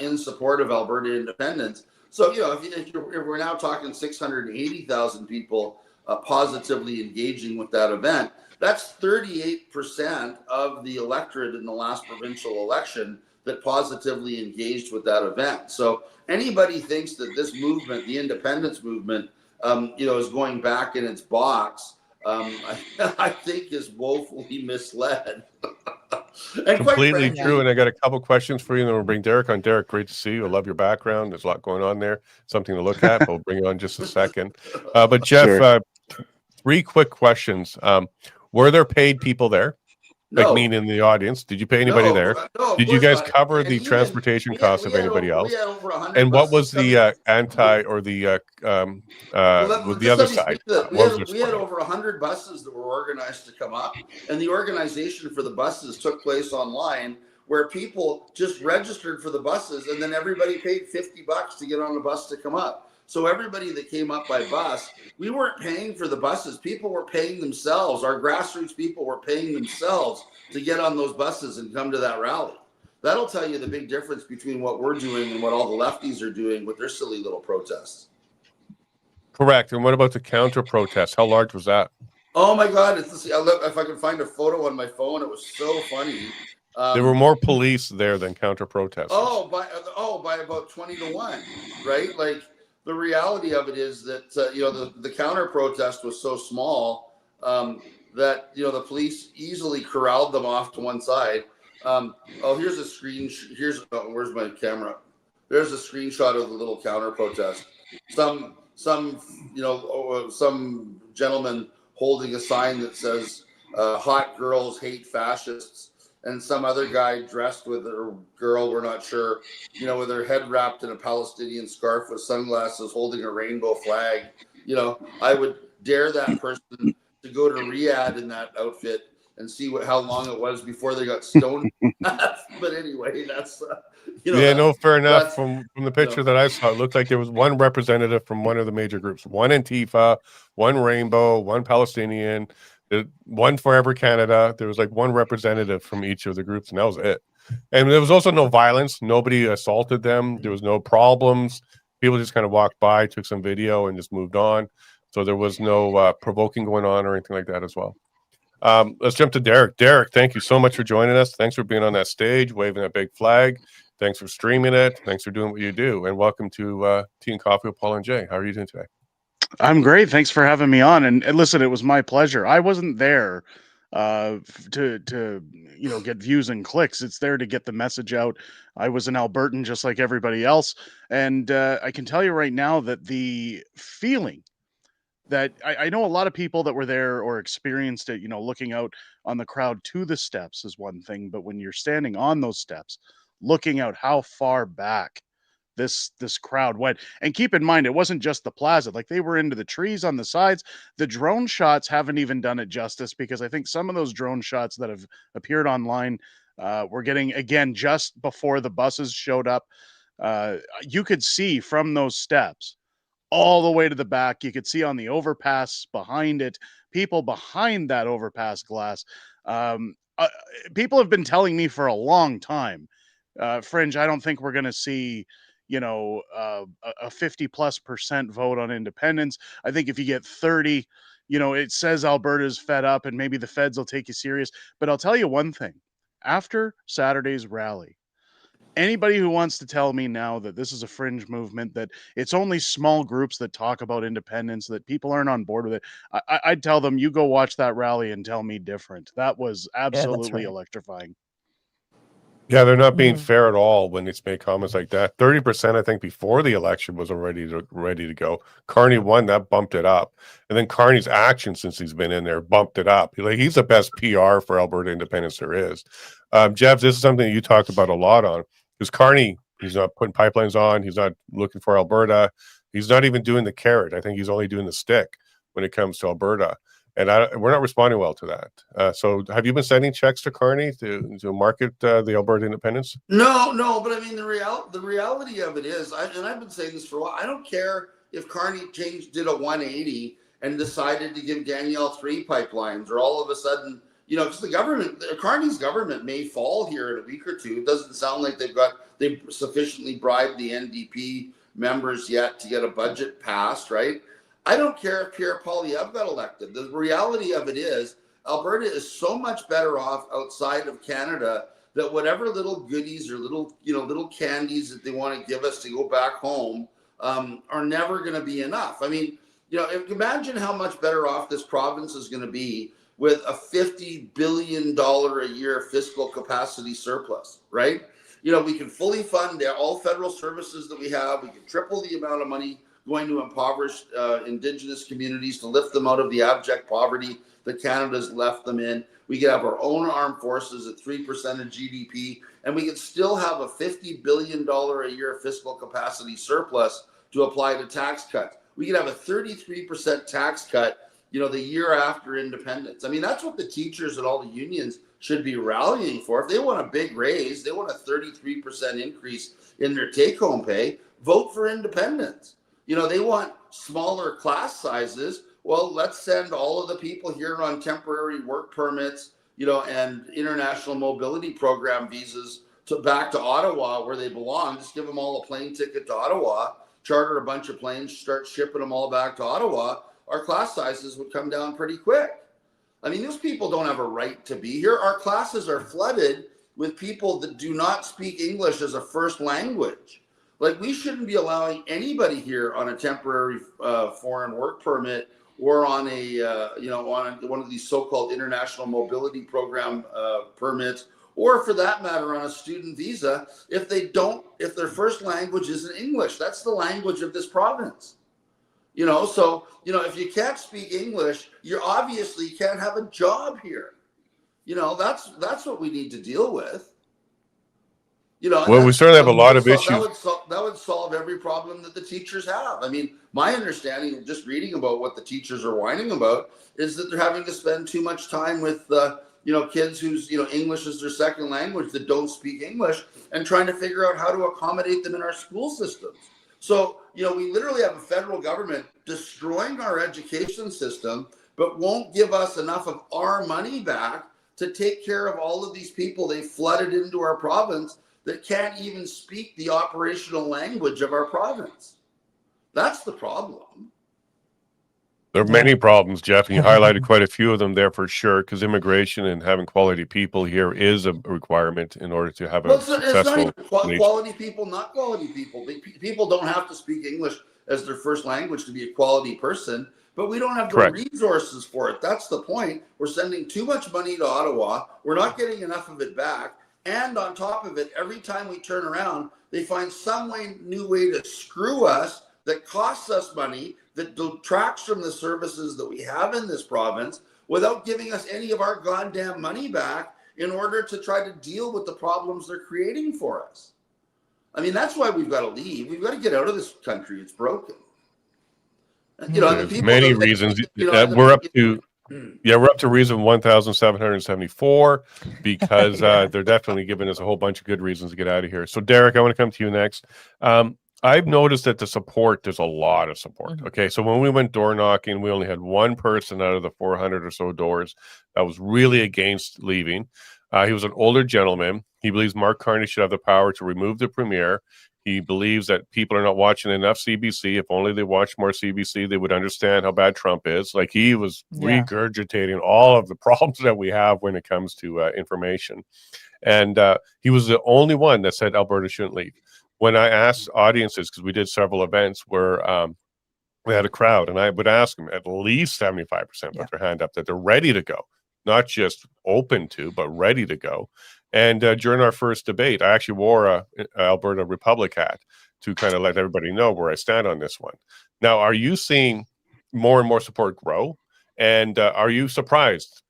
in support of Alberta independence. So, if we're now talking 680,000 people positively engaging with that event, that's 38% of the electorate in the last provincial election that positively engaged with that event. So anybody thinks that this movement, the independence movement, is going back in its box, I think is woefully misled. And completely frankly, true. And I got a couple questions for you, and then we'll bring Derek on. Derek, great to see you. I love your background. There's a lot going on there. Something to look at. We'll bring you on just a second. But Jeff, Sure. 3 quick questions. Were there paid people there? Like no. me in the audience? Did you pay anybody there? No, Did you guys not. cover And the transportation costs of anybody else? We had over 100 And what was buses the anti or the with the other side? We had over 100 buses that were organized to come up, and the organization for the buses took place online, where people just registered for the buses, and then everybody paid $50 to get on the bus to come up. So everybody that came up by bus, we weren't paying for the buses. People were paying themselves. Our grassroots people were paying themselves to get on those buses and come to that rally. That'll tell you the big difference between what we're doing and what all the lefties are doing with their silly little protests. Correct. And what about the counter protests? How large was that? Oh my God! If I can find a photo on my phone, it was so funny. There were more police there than counter protesters. By about 20 to 1, right? Like, the reality of it is that the counter protest was so small that the police easily corralled them off to one side. Here's a screen. Where's my camera? There's a screenshot of the little counter protest. Some gentleman holding a sign that says "Hot girls hate fascists," and some other guy dressed with a girl, we're not sure, with her head wrapped in a Palestinian scarf with sunglasses, holding a rainbow flag. I would dare that person to go to Riyadh in that outfit and see how long it was before they got stoned. But anyway, that's fair enough. From the picture that I saw, it looked like there was one representative from one of the major groups, one Antifa, one Rainbow, one Palestinian, one Forever Canada. There was like one representative from each of the groups, and that was it. And there was also no violence. Nobody assaulted them. There was no problems. People just kind of walked by, took some video, and just moved on. So there was no provoking going on or anything like that as well. Let's jump to Derek. Derek, thank you so much for joining us. Thanks for being on that stage, waving that big flag. Thanks for streaming it. Thanks for doing what you do. And welcome to Tea and Coffee with Paula and Jay. How are you doing today? I'm great. Thanks for having me on. And listen, it was my pleasure. I wasn't there to get views and clicks. It's there to get the message out. I was an Albertan just like everybody else. And I can tell you right now that the feeling that I know a lot of people that were there or experienced it, looking out on the crowd to the steps is one thing. But when you're standing on those steps, looking out how far back this crowd went, and keep in mind, it wasn't just the plaza, like they were into the trees on the sides. The drone shots haven't even done it justice, because I think some of those drone shots that have appeared online were getting, again, just before the buses showed up. You could see from those steps all the way to the back. You could see on the overpass behind it, people behind that overpass glass. People have been telling me for a long time, Fringe, I don't think we're going to see a 50+% vote on independence. I think if you get 30, it says Alberta's fed up and maybe the feds will take you serious. But I'll tell you one thing, after Saturday's rally, anybody who wants to tell me now that this is a fringe movement, that it's only small groups that talk about independence, that people aren't on board with it, I'd tell them, you go watch that rally and tell me different. That was absolutely electrifying. Yeah, they're not being fair at all when it's made comments like that. 30%, I think, before the election was already ready to go. Carney won, that bumped it up. And then Carney's action since he's been in there bumped it up. He's the best PR for Alberta independence there is. Jeff, this is something you talked about a lot on, because Carney, he's not putting pipelines on. He's not looking for Alberta. He's not even doing the carrot. I think he's only doing the stick when it comes to Alberta. And we're not responding well to that. So have you been sending checks to Carney to market the Alberta independence? No. But I mean, the reality of it is, and I've been saying this for a while, I don't care if Carney did a 180 and decided to give Danielle 3 pipelines, or all of a sudden, because Carney's government may fall here in a week or two. It doesn't sound like they've sufficiently bribed the NDP members yet to get a budget passed, right? I don't care if Pierre Poilievre got elected. The reality of it is Alberta is so much better off outside of Canada that whatever little goodies or little candies that they want to give us to go back home are never going to be enough. I mean, imagine how much better off this province is going to be with a $50 billion a year fiscal capacity surplus, right? We can fully fund all federal services that we have. We can triple the amount of money going to impoverished Indigenous communities to lift them out of the abject poverty that Canada's left them in. We can have our own armed forces at 3% of GDP, and we can still have a $50 billion a year fiscal capacity surplus to apply to tax cuts. We can have a 33% tax cut, the year after independence. I mean, that's what the teachers and all the unions should be rallying for. If they want a big raise, they want a 33% increase in their take-home pay, vote for independence. They want smaller class sizes. Well, let's send all of the people here on temporary work permits, and international mobility program visas back to Ottawa where they belong. Just give them all a plane ticket to Ottawa, charter a bunch of planes, start shipping them all back to Ottawa. Our class sizes would come down pretty quick. I mean, those people don't have a right to be here. Our classes are flooded with people that do not speak English as a first language. Like, we shouldn't be allowing anybody here on a temporary foreign work permit or on on one of these so-called international mobility program permits, or for that matter on a student visa, if their first language isn't English. That's the language of this province. If you can't speak English, you obviously can't have a job here. That's what we need to deal with. Well, we certainly have a lot of issues. That would solve every problem that the teachers have. I mean, my understanding, just reading about what the teachers are whining about, is that they're having to spend too much time with kids whose English is their second language that don't speak English, and trying to figure out how to accommodate them in our school systems. So, we literally have a federal government destroying our education system, but won't give us enough of our money back to take care of all of these people they flooded into our province that can't even speak the operational language of our province. That's the problem. There are many problems, Jeff, and you highlighted quite a few of them there for sure, because immigration and having quality people here is a requirement in order to have a successful it's not even quality people, not quality people. People don't have to speak English as their first language to be a quality person, but we don't have the resources for it. That's the point. We're sending too much money to Ottawa. We're not getting enough of it back. And on top of it, every time we turn around, they find some new way to screw us that costs us money, that detracts from the services that we have in this province, without giving us any of our goddamn money back in order to try to deal with the problems they're creating for us. I mean, that's why we've got to leave. We've got to get out of this country. It's broken. There's many reasons. We're up to reason 1,774 because they're definitely giving us a whole bunch of good reasons to get out of here. So, Derek, I want to come to you next. I've noticed that there's a lot of support. Okay, so when we went door knocking, we only had one person out of the 400 or so doors that was really against leaving. He was an older gentleman. He believes Mark Carney should have the power to remove the premier. He believes that people are not watching enough CBC. If only they watched more CBC, they would understand how bad Trump is. Like, he was regurgitating all of the problems that we have when it comes to information. And he was the only one that said Alberta shouldn't leave. When I asked audiences, because we did several events where we had a crowd, and I would ask them, at least 75% put their hand up that they're ready to go, not just open to, but ready to go. And during our first debate, I actually wore a Alberta Republic hat to kind of let everybody know where I stand on this one. Now, are you seeing more and more support grow? And are you surprised,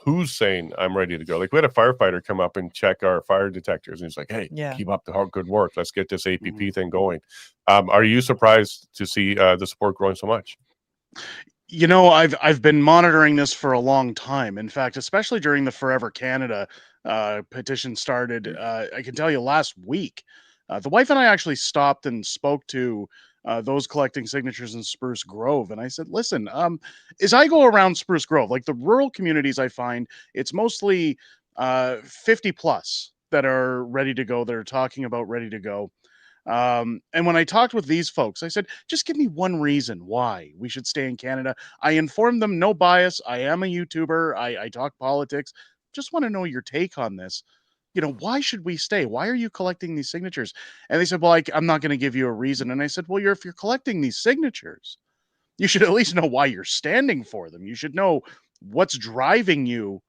who's saying I'm ready to go? Like, we had a firefighter come up and check our fire detectors, and he's like, hey, keep up the good work. Let's get this APP thing going. Are you surprised to see the support growing so much? I've been monitoring this for a long time. In fact, especially during the Forever Canada petition started, I can tell you last week, the wife and I actually stopped and spoke to those collecting signatures in Spruce Grove. And I said, listen, as I go around Spruce Grove, like the rural communities, I find it's mostly 50 plus that are ready to go, that are talking about ready to go. And when I talked with these folks, I said, just give me one reason why we should stay in Canada. I informed them, no bias. I am a YouTuber. I talk politics. Just want to know your take on this. Why should we stay? Why are you collecting these signatures? And they said, well, I'm not going to give you a reason. And I said, well, if you're collecting these signatures, you should at least know why you're standing for them. You should know what's driving you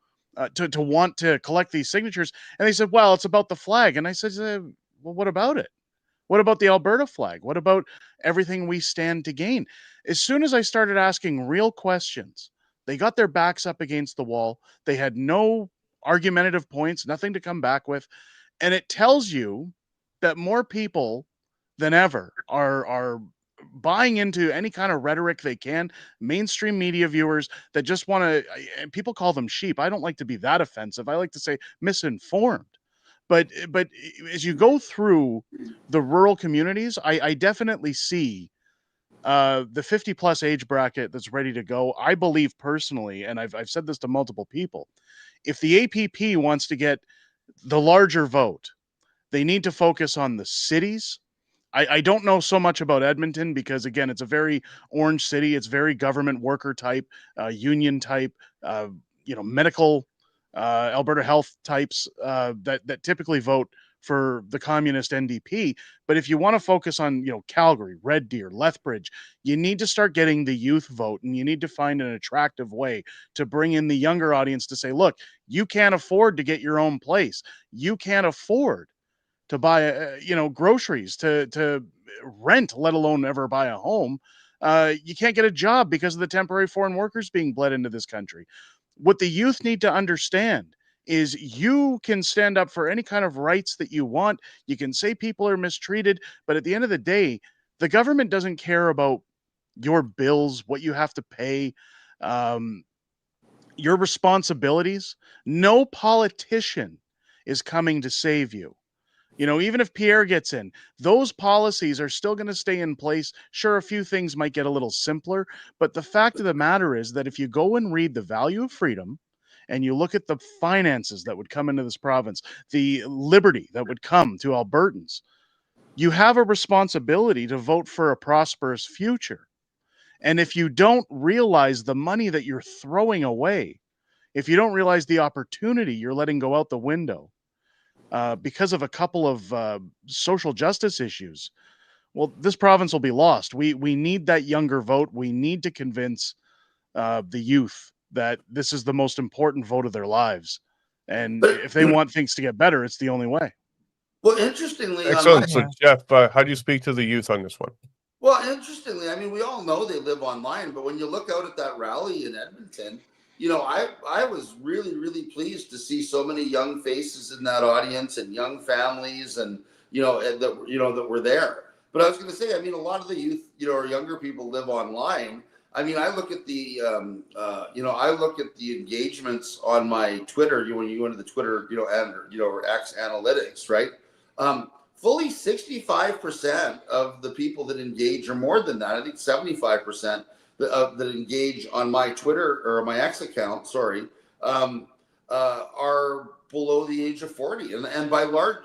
to want to collect these signatures. And they said, well, it's about the flag. And I said, well, what about it? What about the Alberta flag? What about everything we stand to gain? As soon as I started asking real questions, they got their backs up against the wall. They had no argumentative points, nothing to come back with. And it tells you that more people than ever are buying into any kind of rhetoric they can. Mainstream media viewers that just want to, people call them sheep. I don't like to be that offensive. I like to say misinformed. But as you go through the rural communities, I definitely see the 50 plus age bracket that's ready to go. I believe personally, and I've said this to multiple people, if the APP wants to get the larger vote, they need to focus on the cities. I don't know so much about Edmonton because, again, it's a very orange city. It's very government worker type, union type, medical, Alberta Health types that typically vote for the communist NDP. But if you want to focus on, Calgary, Red Deer, Lethbridge, you need to start getting the youth vote, and you need to find an attractive way to bring in the younger audience to say, look, you can't afford to get your own place. You can't afford to buy, groceries, to rent, let alone ever buy a home. You can't get a job because of the temporary foreign workers being bled into this country. What the youth need to understand is you can stand up for any kind of rights that you want. You can say people are mistreated, but at the end of the day, the government doesn't care about your bills, what you have to pay, your responsibilities. No politician is coming to save you. Even if Pierre gets in, those policies are still going to stay in place. Sure, a few things might get a little simpler, but the fact of the matter is that if you go and read The Value of Freedom and you look at the finances that would come into this province, the liberty that would come to Albertans, you have a responsibility to vote for a prosperous future. And if you don't realize the money that you're throwing away, if you don't realize the opportunity you're letting go out the window, because of a couple of social justice issues, well, this province will be lost. We need that younger vote. We need to convince the youth that this is the most important vote of their lives. And But if they want things to get better, it's the only way. well, interestingly, Excellent. So, Jeff, how do you speak to the youth on this one? I mean, we all know they live online, but when you look out at that rally in Edmonton, I was really, really pleased to see so many young faces in that audience and young families, and that were there. But I was going to say, I mean, a lot of the youth, or younger people live online. I mean, I look at the, engagements on my Twitter. When you go into the Twitter, or X analytics, right? Fully 65% of the people that engage, or more than that, I think 75% that engage on my Twitter or my X account, are below the age of 40, and by far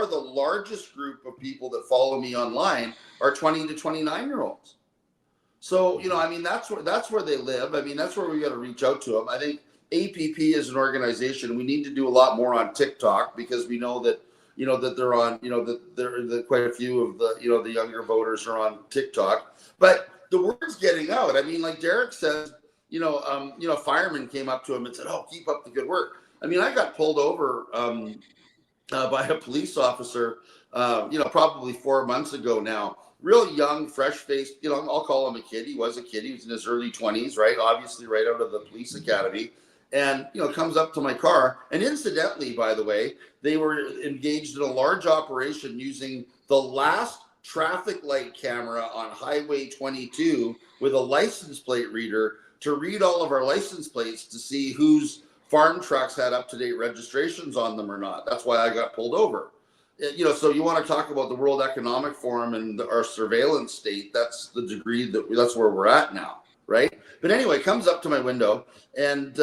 the largest group of people that follow me online are 20 to 29-year-olds. So I mean, that's where they live. I mean, that's where we got to reach out to them. I think APP is an organization. We need to do a lot more on TikTok, because we know that that they're on, that quite a few of the, the younger voters are on TikTok. But the word's getting out. I mean, like Derek says, fireman came up to him and said, "Oh, keep up the good work." I mean, I got pulled over by a police officer, probably 4 months ago now. Real young, fresh-faced, I'll call him a kid. He was a kid. He was in his early 20s, right? Obviously, right out of the police academy. And, comes up to my car. And incidentally, by the way, they were engaged in a large operation using the last traffic light camera on Highway 22 with a license plate reader to read all of our license plates to see whose farm trucks had up-to-date registrations on them or not. That's why I got pulled over. So you want to talk about the World Economic Forum and our surveillance state? That's the degree that's where we're at now, right? But anyway, comes up to my window and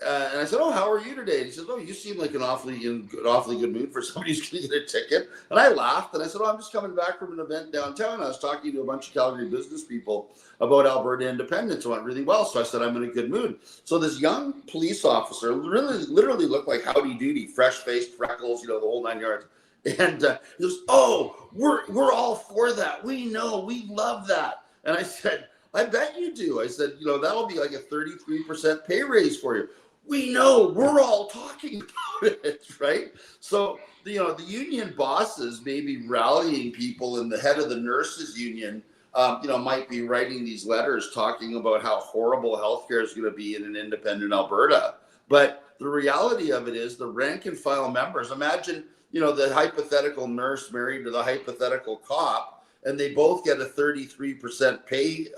I said, "Oh, how are you today?" And he says, "Oh, you seem like an awfully good mood for somebody who's going to get a ticket." And I laughed and I said, "Oh, I'm just coming back from an event downtown. I was talking to a bunch of Calgary business people about Alberta independence. It went really well, so I said I'm in a good mood." So this young police officer literally looked like Howdy Doody, fresh faced, freckles, the whole 9 yards. And he goes, "Oh, we're all for that. We know, we love that." And I said, "I bet you do." I said, "That'll be like a 33% pay raise for you." "We know, we're all talking about it," right? So, the union bosses may be rallying people, and the head of the nurses union, might be writing these letters talking about how horrible healthcare is going to be in an independent Alberta. But the reality of it is the rank and file members, imagine, the hypothetical nurse married to the hypothetical cop, and they both get a 33% pay,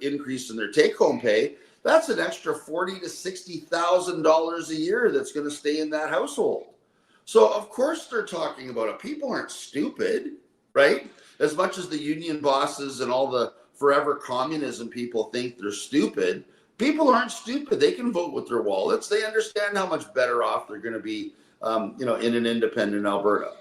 increase in their take home pay. That's an extra $40,000 to $60,000 a year that's going to stay in that household. So of course they're talking about it. People aren't stupid, right? As much as the union bosses and all the forever communism people think they're stupid, people aren't stupid. They can vote with their wallets. They understand how much better off they're going to be, in an independent Alberta,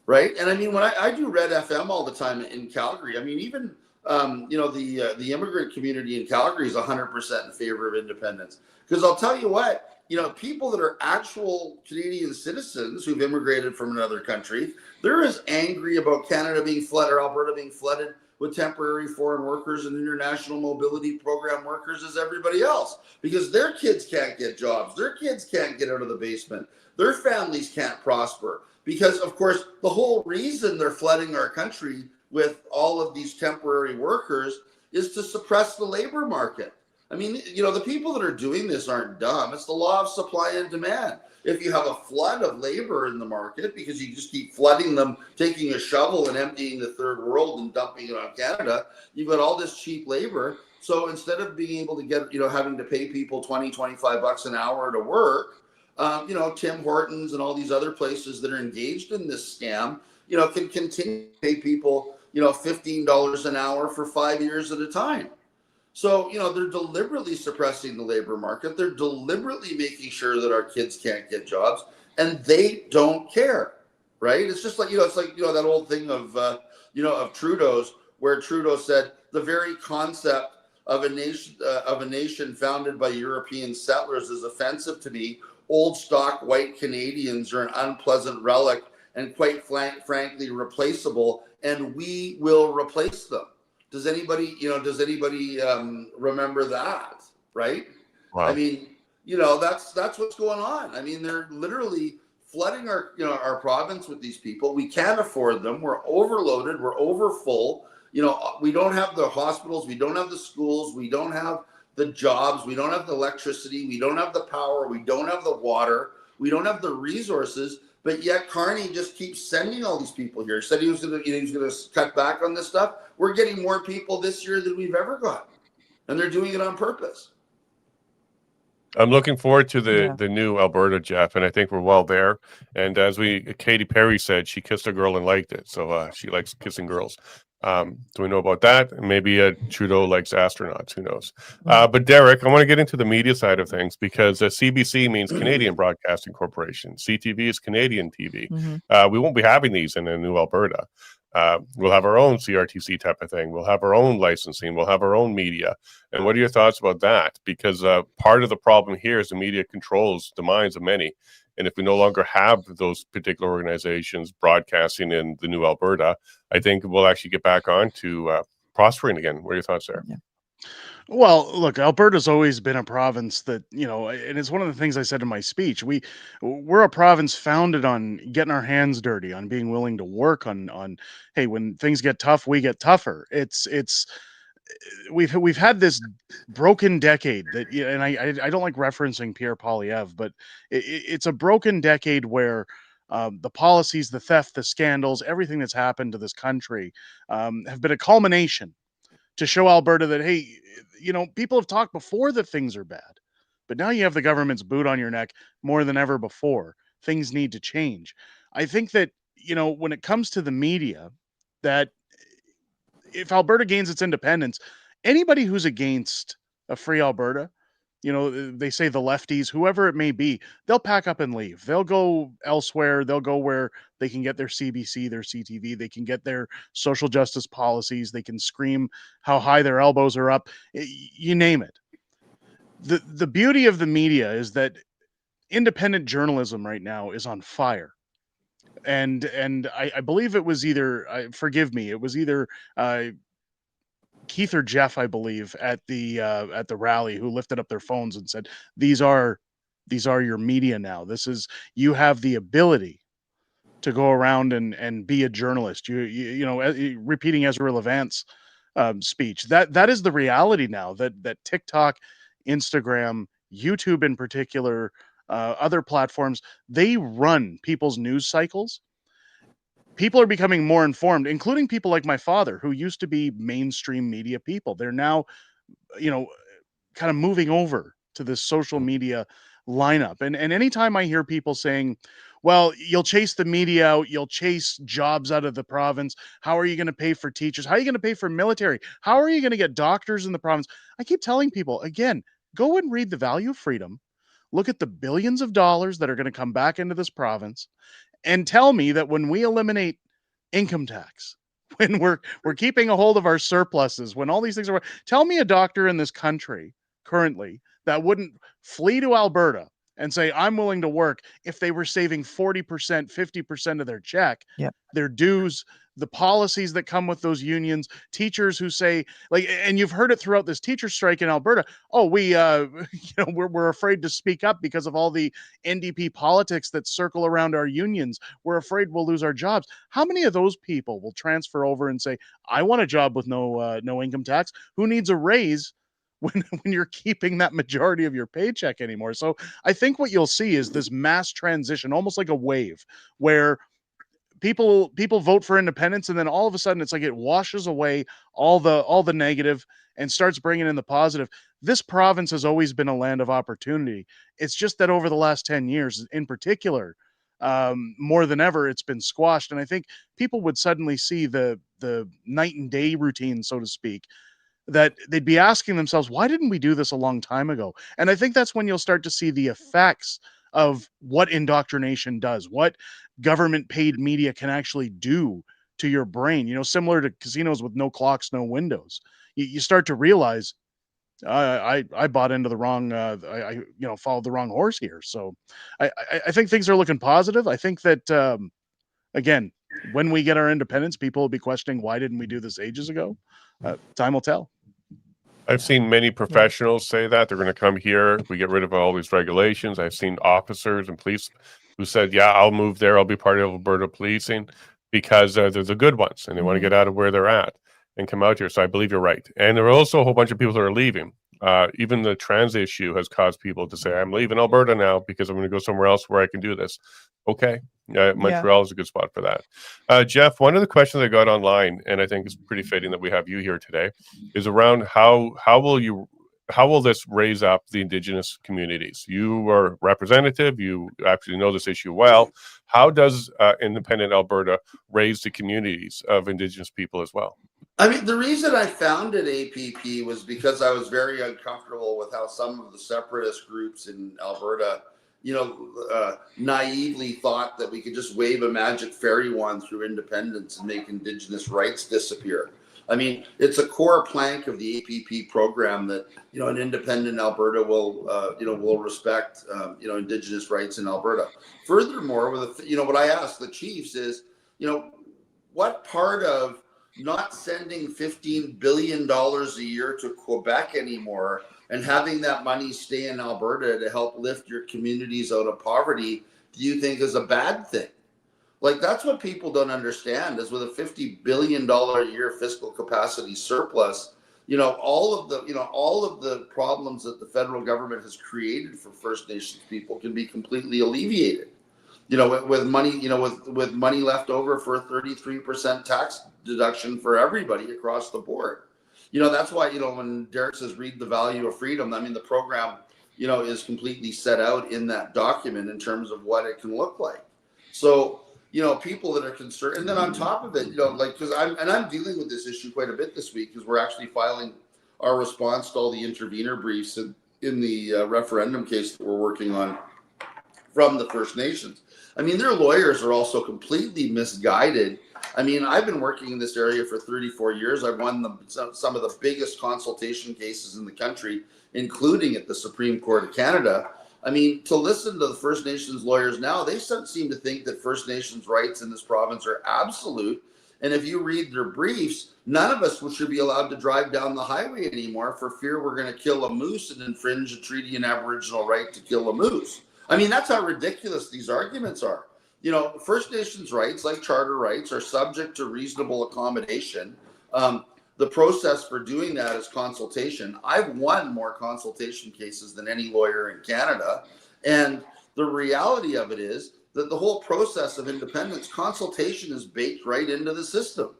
right? And I mean, when I do Red FM all the time in Calgary, I mean, even the immigrant community in Calgary is 100% in favor of independence. Because I'll tell you what, people that are actual Canadian citizens who've immigrated from another country, they're as angry about Canada being flooded or Alberta being flooded with temporary foreign workers and international mobility program workers as everybody else, because their kids can't get jobs, their kids can't get out of the basement, their families can't prosper. Because, of course, the whole reason they're flooding our country with all of these temporary workers is to suppress the labor market. I mean, the people that are doing this aren't dumb. It's the law of supply and demand. If you have a flood of labor in the market because you just keep flooding them, taking a shovel and emptying the third world and dumping it on Canada, you've got all this cheap labor. So instead of being able to get, having to pay people 20, 25 bucks an hour to work, Tim Hortons and all these other places that are engaged in this scam, can continue to pay people, $15 an hour for 5 years at a time. So, they're deliberately suppressing the labor market. They're deliberately making sure that our kids can't get jobs, and they don't care, right? It's just like, that old thing of Trudeau's, where Trudeau said the very concept of a nation founded by European settlers is offensive to me. Old stock white Canadians are an unpleasant relic and quite frankly replaceable, and we will replace them. Does anybody remember that? Right? Wow. I mean, that's what's going on. I mean, they're literally flooding our province with these people. We can't afford them. We're overloaded. We're overfull. We don't have the hospitals. We don't have the schools. We don't have the jobs. We don't have the electricity. We don't have the power. We don't have the water. We don't have the resources. But yet Carney just keeps sending all these people here. He said he was going to cut back on this stuff. We're getting more people this year than we've ever gotten, and they're doing it on purpose. I'm looking forward to the new Alberta, Jeff, and I think we're well there. And as Katy Perry said, she kissed a girl and liked it, so she likes kissing girls. Do we know about that? Maybe Trudeau likes astronauts. Who knows? But Derek, I want to get into the media side of things because CBC means Canadian Broadcasting Corporation. CTV is Canadian TV. Mm-hmm. We won't be having these in a new Alberta. We'll have our own CRTC type of thing. We'll have our own licensing. We'll have our own media. And what are your thoughts about that? Because part of the problem here is the media controls the minds of many. And if we no longer have those particular organizations broadcasting in the new Alberta, I think we'll actually get back on to prospering again. What are your thoughts there? Yeah. Well, look, Alberta's always been a province that, and it's one of the things I said in my speech. We're a province founded on getting our hands dirty, on being willing to work on, hey, when things get tough, we get tougher. We've had this broken decade that, and I don't like referencing Pierre Poilievre, but it's a broken decade where the policies, the theft, the scandals, everything that's happened to this country have been a culmination to show Alberta that, hey, people have talked before that things are bad, but now you have the government's boot on your neck more than ever before. Things need to change. I think that, when it comes to the media, that if Alberta gains its independence, anybody who's against a free Alberta, they say the lefties, whoever it may be, they'll pack up and leave. They'll go elsewhere. They'll go where they can get their CBC, their CTV, they can get their social justice policies. They can scream how high their elbows are up. You name it. The beauty of the media is that independent journalism right now is on fire. And I believe it was either, forgive me, it was either Keith or Jeff, I believe, at the rally, who lifted up their phones and said, "These are your media now. You have the ability to go around and be a journalist." Repeating Ezra Levant's speech, that is the reality now. That TikTok, Instagram, YouTube in particular, other platforms, they run people's news cycles. People are becoming more informed, including people like my father, who used to be mainstream media people. They're now, kind of moving over to this social media lineup. And anytime I hear people saying, well, you'll chase the media out, you'll chase jobs out of the province. How are you going to pay for teachers? How are you going to pay for military? How are you going to get doctors in the province? I keep telling people, again, go and read The Value of Freedom. Look at the billions of dollars that are going to come back into this province, and tell me that when we eliminate income tax, when we're keeping a hold of our surpluses, when all these things are, tell me a doctor in this country currently that wouldn't flee to Alberta and say, I'm willing to work, if they were saving 40%, 50% of their check, their dues, the policies that come with those unions, teachers who say, and you've heard it throughout this teacher strike in Alberta, oh, we're afraid to speak up because of all the NDP politics that circle around our unions. We're afraid we'll lose our jobs. How many of those people will transfer over and say, I want a job with no income tax? Who needs a raise when you're keeping that majority of your paycheck anymore? So I think what you'll see is this mass transition, almost like a wave, where people vote for independence, and then all of a sudden it's like it washes away all the negative and starts bringing in the positive. This province has always been a land of opportunity. It's just that over the last 10 years in particular, more than ever, it's been squashed. And I think people would suddenly see the night and day routine, so to speak, that they'd be asking themselves, why didn't we do this a long time ago? And I think that's when you'll start to see the effects of what indoctrination does, what government paid media can actually do to your brain, similar to casinos with no clocks, no windows. You start to realize, I bought into the wrong, I followed the wrong horse here. So I think things are looking positive. I think that, again, when we get our independence, people will be questioning, why didn't we do this ages ago? Time will tell. I've seen many professionals say that they're going to come here. We get rid of all these regulations. I've seen officers and police who said, yeah, I'll move there. I'll be part of Alberta policing because they're the good ones and they want to get out of where they're at and come out here. So I believe you're right. And there are also a whole bunch of people that are leaving. Even the trans issue has caused people to say, I'm leaving Alberta now because I'm going to go somewhere else where I can do this. Okay. Montreal is a good spot for that. Jeff, one of the questions I got online, and I think it's pretty fitting that we have you here today, is around how will this raise up the Indigenous communities? You are representative. You actually know this issue well. How does independent Alberta raise the communities of Indigenous people as well? I mean, the reason I founded APP was because I was very uncomfortable with how some of the separatist groups in Alberta, naively thought that we could just wave a magic fairy wand through independence and make Indigenous rights disappear. I mean, it's a core plank of the APP program that, an independent Alberta will respect, Indigenous rights in Alberta. Furthermore, what I asked the chiefs is, what part of not sending $15 billion a year to Quebec anymore and having that money stay in Alberta to help lift your communities out of poverty do you think is a bad thing? Like, that's what people don't understand, is with a $50 billion a year fiscal capacity surplus, all of the problems that the federal government has created for First Nations people can be completely alleviated. With money, with money left over for a 33% tax deduction for everybody across the board. That's why, when Derek says read The Value of Freedom, I mean, the program, is completely set out in that document in terms of what it can look like. So, people that are concerned. And then on top of it, like, because I'm dealing with this issue quite a bit this week, because we're actually filing our response to all the intervener briefs in the referendum case that we're working on from the First Nations. I mean, their lawyers are also completely misguided. I mean, I've been working in this area for 34 years. I've won some of the biggest consultation cases in the country, including at the Supreme Court of Canada. I mean, to listen to the First Nations lawyers now, they seem to think that First Nations rights in this province are absolute. And if you read their briefs, none of us should be allowed to drive down the highway anymore for fear we're going to kill a moose and infringe a treaty and Aboriginal right to kill a moose. I mean, that's how ridiculous these arguments are. First Nations rights, like charter rights, are subject to reasonable accommodation. The process for doing that is consultation. I've won more consultation cases than any lawyer in Canada. And the reality of it is that the whole process of independence, consultation is baked right into the system.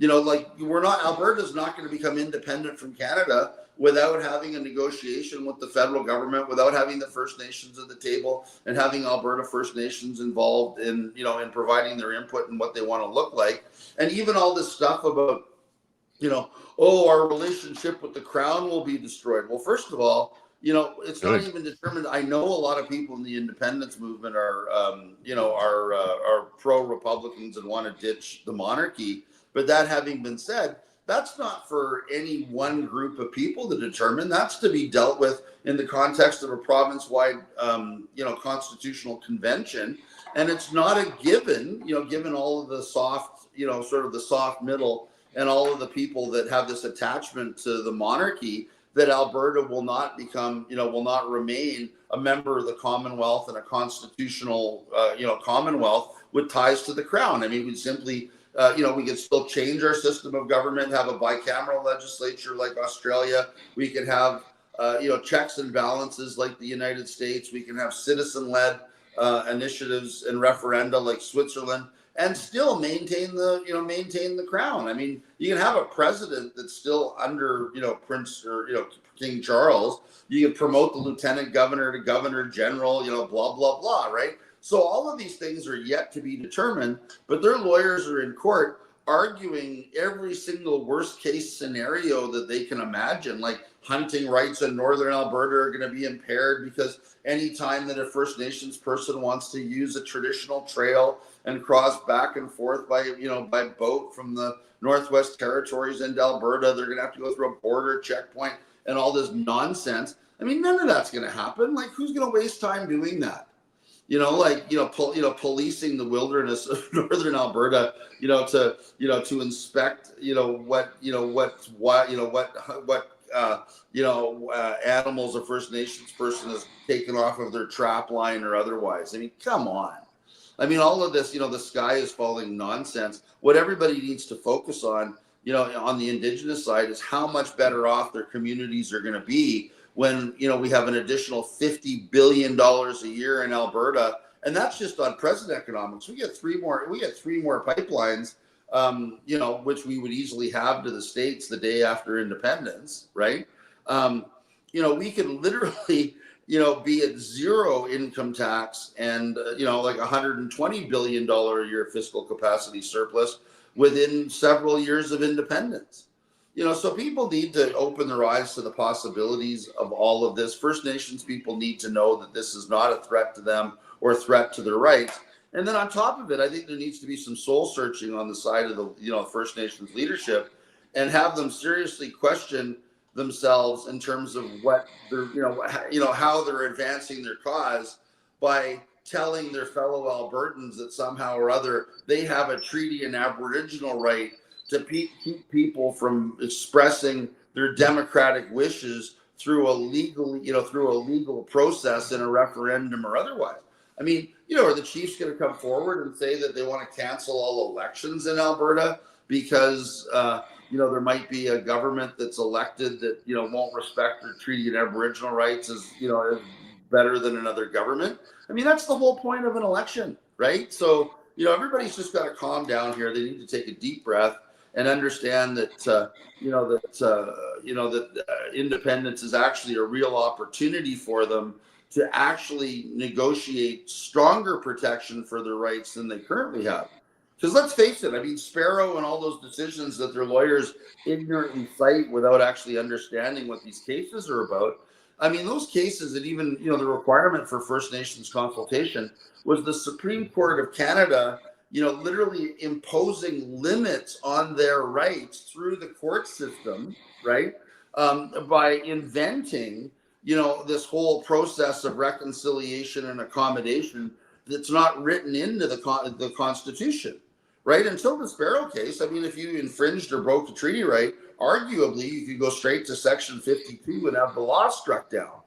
Alberta's not going to become independent from Canada without having a negotiation with the federal government, without having the First Nations at the table and having Alberta First Nations involved in providing their input and what they want to look like. And even all this stuff about, our relationship with the Crown will be destroyed. Well, first of all, it's not even determined. I know a lot of people in the independence movement are pro-Republicans and want to ditch the monarchy. But that having been said, that's not for any one group of people to determine. That's to be dealt with in the context of a province-wide, constitutional convention. And it's not a given, given all of the soft, sort of the soft middle and all of the people that have this attachment to the monarchy, that Alberta will not become, will not remain a member of the Commonwealth and a constitutional, Commonwealth with ties to the Crown. I mean, we simply, we can still change our system of government, have a bicameral legislature like Australia. We can have, checks and balances like the United States. We can have citizen-led initiatives and referenda like Switzerland, and still maintain the Crown. I mean, you can have a president that's still under, Prince or, King Charles. You can promote the lieutenant governor to governor general, blah, blah, blah, right? So all of these things are yet to be determined, but their lawyers are in court arguing every single worst case scenario that they can imagine, like hunting rights in Northern Alberta are going to be impaired because anytime that a First Nations person wants to use a traditional trail and cross back and forth by boat from the Northwest Territories into Alberta, they're going to have to go through a border checkpoint and all this nonsense. I mean, none of that's going to happen. Like, who's going to waste time doing that? Policing the wilderness of Northern Alberta, to inspect, animals a First Nations person has taken off of their trap line or otherwise. I mean, come on. I mean, all of this, the sky is falling nonsense. What everybody needs to focus on, on the Indigenous side, is how much better off their communities are going to be when, we have an additional $50 billion a year in Alberta. And that's just on present economics. We get three more pipelines, which we would easily have to the States the day after independence, right? We could literally, be at zero income tax and, like $120 billion a year fiscal capacity surplus within several years of independence. So people need to open their eyes to the possibilities of all of this. First Nations people need to know that this is not a threat to them or a threat to their rights. And then on top of it, I think there needs to be some soul searching on the side of the, First Nations leadership, and have them seriously question themselves in terms of what they're, how they're advancing their cause by telling their fellow Albertans that somehow or other they have a treaty and Aboriginal right to keep people from expressing their democratic wishes through a legal process in a referendum or otherwise. I mean, are the Chiefs going to come forward and say that they want to cancel all elections in Alberta because, there might be a government that's elected that, won't respect their treaty and Aboriginal rights as better than another government? I mean, that's the whole point of an election, right? So, everybody's just got to calm down here. They need to take a deep breath and understand that, independence is actually a real opportunity for them to actually negotiate stronger protection for their rights than they currently have. Because let's face it, I mean, Sparrow and all those decisions that their lawyers ignorantly cite without actually understanding what these cases are about. I mean, those cases, and even, you know, the requirement for First Nations consultation was the Supreme Court of Canada, you know, literally imposing limits on their rights through the court system, right? By inventing, you know, this whole process of reconciliation and accommodation that's not written into the Constitution, right? Until the Sparrow case, I mean, if you infringed or broke the treaty right, arguably you could go straight to Section 52 and have the law struck down.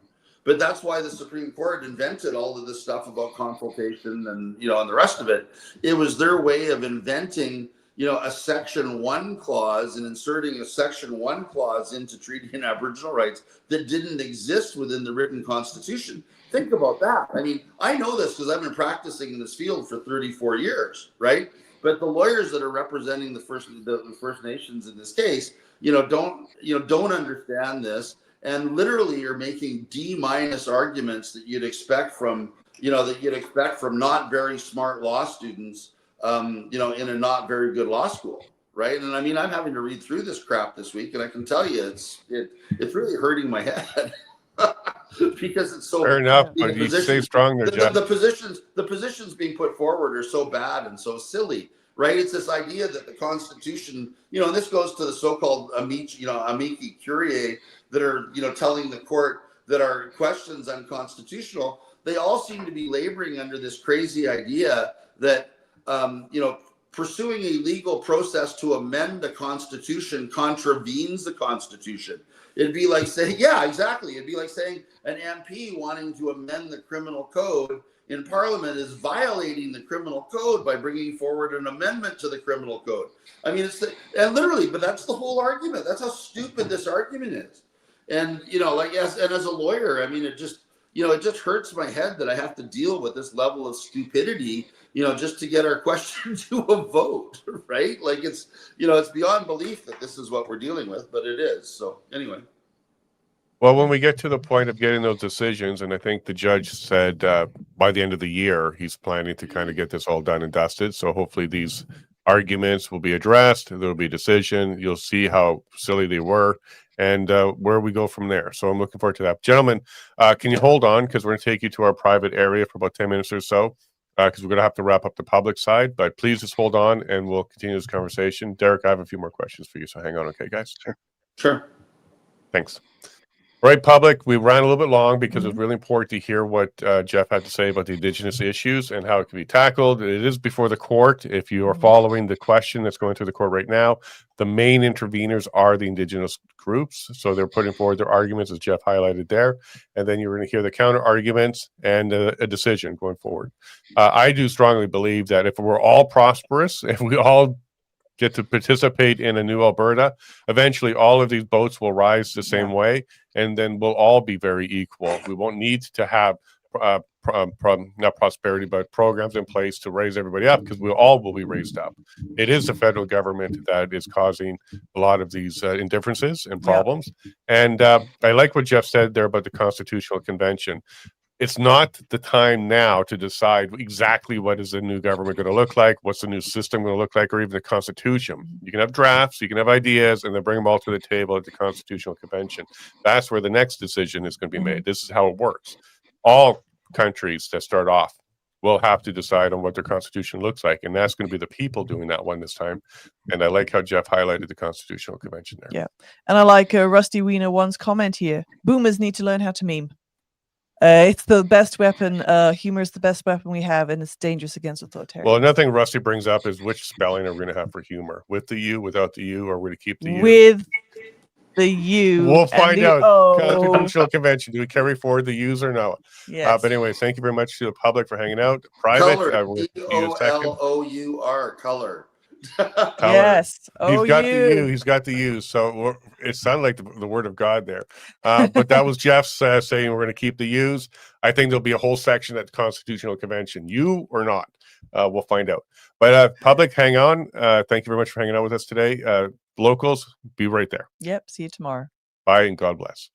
But that's why the Supreme Court invented all of this stuff about consultation and, you know, and the rest of it. It was their way of inventing, you know, a Section 1 clause and inserting a Section 1 clause into treaty and Aboriginal rights that didn't exist within the written Constitution. Think about that. I mean, I know this because I've been practicing in this field for 34 years, right? But the lawyers that are representing the First Nations in this case, don't understand this, and literally are making D- arguments that you'd expect from not very smart law students, in a not very good law school, right? And I mean, I'm having to read through this crap this week, and I can tell you, it's really hurting my head. Because it's so fair enough, but you stay strong there, Jeff. The positions being put forward are so bad and so silly, right? It's this idea that the Constitution, you know, and this goes to the so-called amici curiae that are, you know, telling the court that our questions unconstitutional. They all seem to be laboring under this crazy idea that, pursuing a legal process to amend the Constitution contravenes the Constitution. It'd be like saying, yeah, exactly. It'd be like saying an MP wanting to amend the criminal code in Parliament is violating the criminal code by bringing forward an amendment to the criminal code. I mean, but that's the whole argument. That's how stupid this argument is. And, you know, like, yes, and as a lawyer, I mean, it just hurts my head that I have to deal with this level of stupidity, you know, just to get our question to a vote, right? Like, it's beyond belief that this is what we're dealing with, but it is. So anyway. Well, when we get to the point of getting those decisions, and I think the judge said by the end of the year, he's planning to kind of get this all done and dusted. So hopefully these arguments will be addressed. There will be a decision. You'll see how silly they were and where we go from there. So I'm looking forward to that. Gentlemen, can you hold on? Because we're going to take you to our private area for about 10 minutes or so, because we're going to have to wrap up the public side. But please just hold on and we'll continue this conversation. Derek, I have a few more questions for you. So hang on. Okay, guys? Sure. Thanks. All right, public, we ran a little bit long because it was really important to hear what Jeff had to say about the Indigenous issues and how it can be tackled. It is before the court. If you are following the question that's going through the court right now, the main interveners are the Indigenous groups. So they're putting forward their arguments, as Jeff highlighted there. And then you're going to hear the counter arguments and a decision going forward. I do strongly believe that if we're all prosperous, if we all get to participate in a new Alberta, eventually all of these boats will rise the same way, and then we'll all be very equal. We won't need to have not prosperity, but programs in place to raise everybody up, because we all will be raised up. It is the federal government that is causing a lot of these indifferences and problems. And I like what Jeff said there about the Constitutional Convention. It's not the time now to decide exactly what is the new government going to look like, what's the new system going to look like, or even the Constitution. You can have drafts, you can have ideas, and then bring them all to the table at the Constitutional Convention. That's where the next decision is going to be made. This is how it works. All countries that start off will have to decide on what their Constitution looks like, and that's going to be the people doing that one this time. And I like how Jeff highlighted the Constitutional Convention there. Yeah, and I like Rusty Wiener one's comment here. Boomers need to learn how to meme. It's the best weapon. Humor is the best weapon we have, and it's dangerous against authoritarian. Well, another thing Rusty brings up is which spelling are we going to have for humor? With the U, without the U, or are we going to keep the U? With the U. We'll find out. O. Constitutional Convention. Do we carry forward the U's or no? Yes. But anyways, thank you very much to the public for hanging out. Private. Color. C-O-L-O-U-R. Color. Yes. He's got the U. He's got the U. So it sounded like the word of God there. But that was Jeff's saying we're going to keep the U's. I think there'll be a whole section at the Constitutional Convention. You or not. We'll find out. But public, hang on. Thank you very much for hanging out with us today. Locals, be right there. Yep. See you tomorrow. Bye and God bless.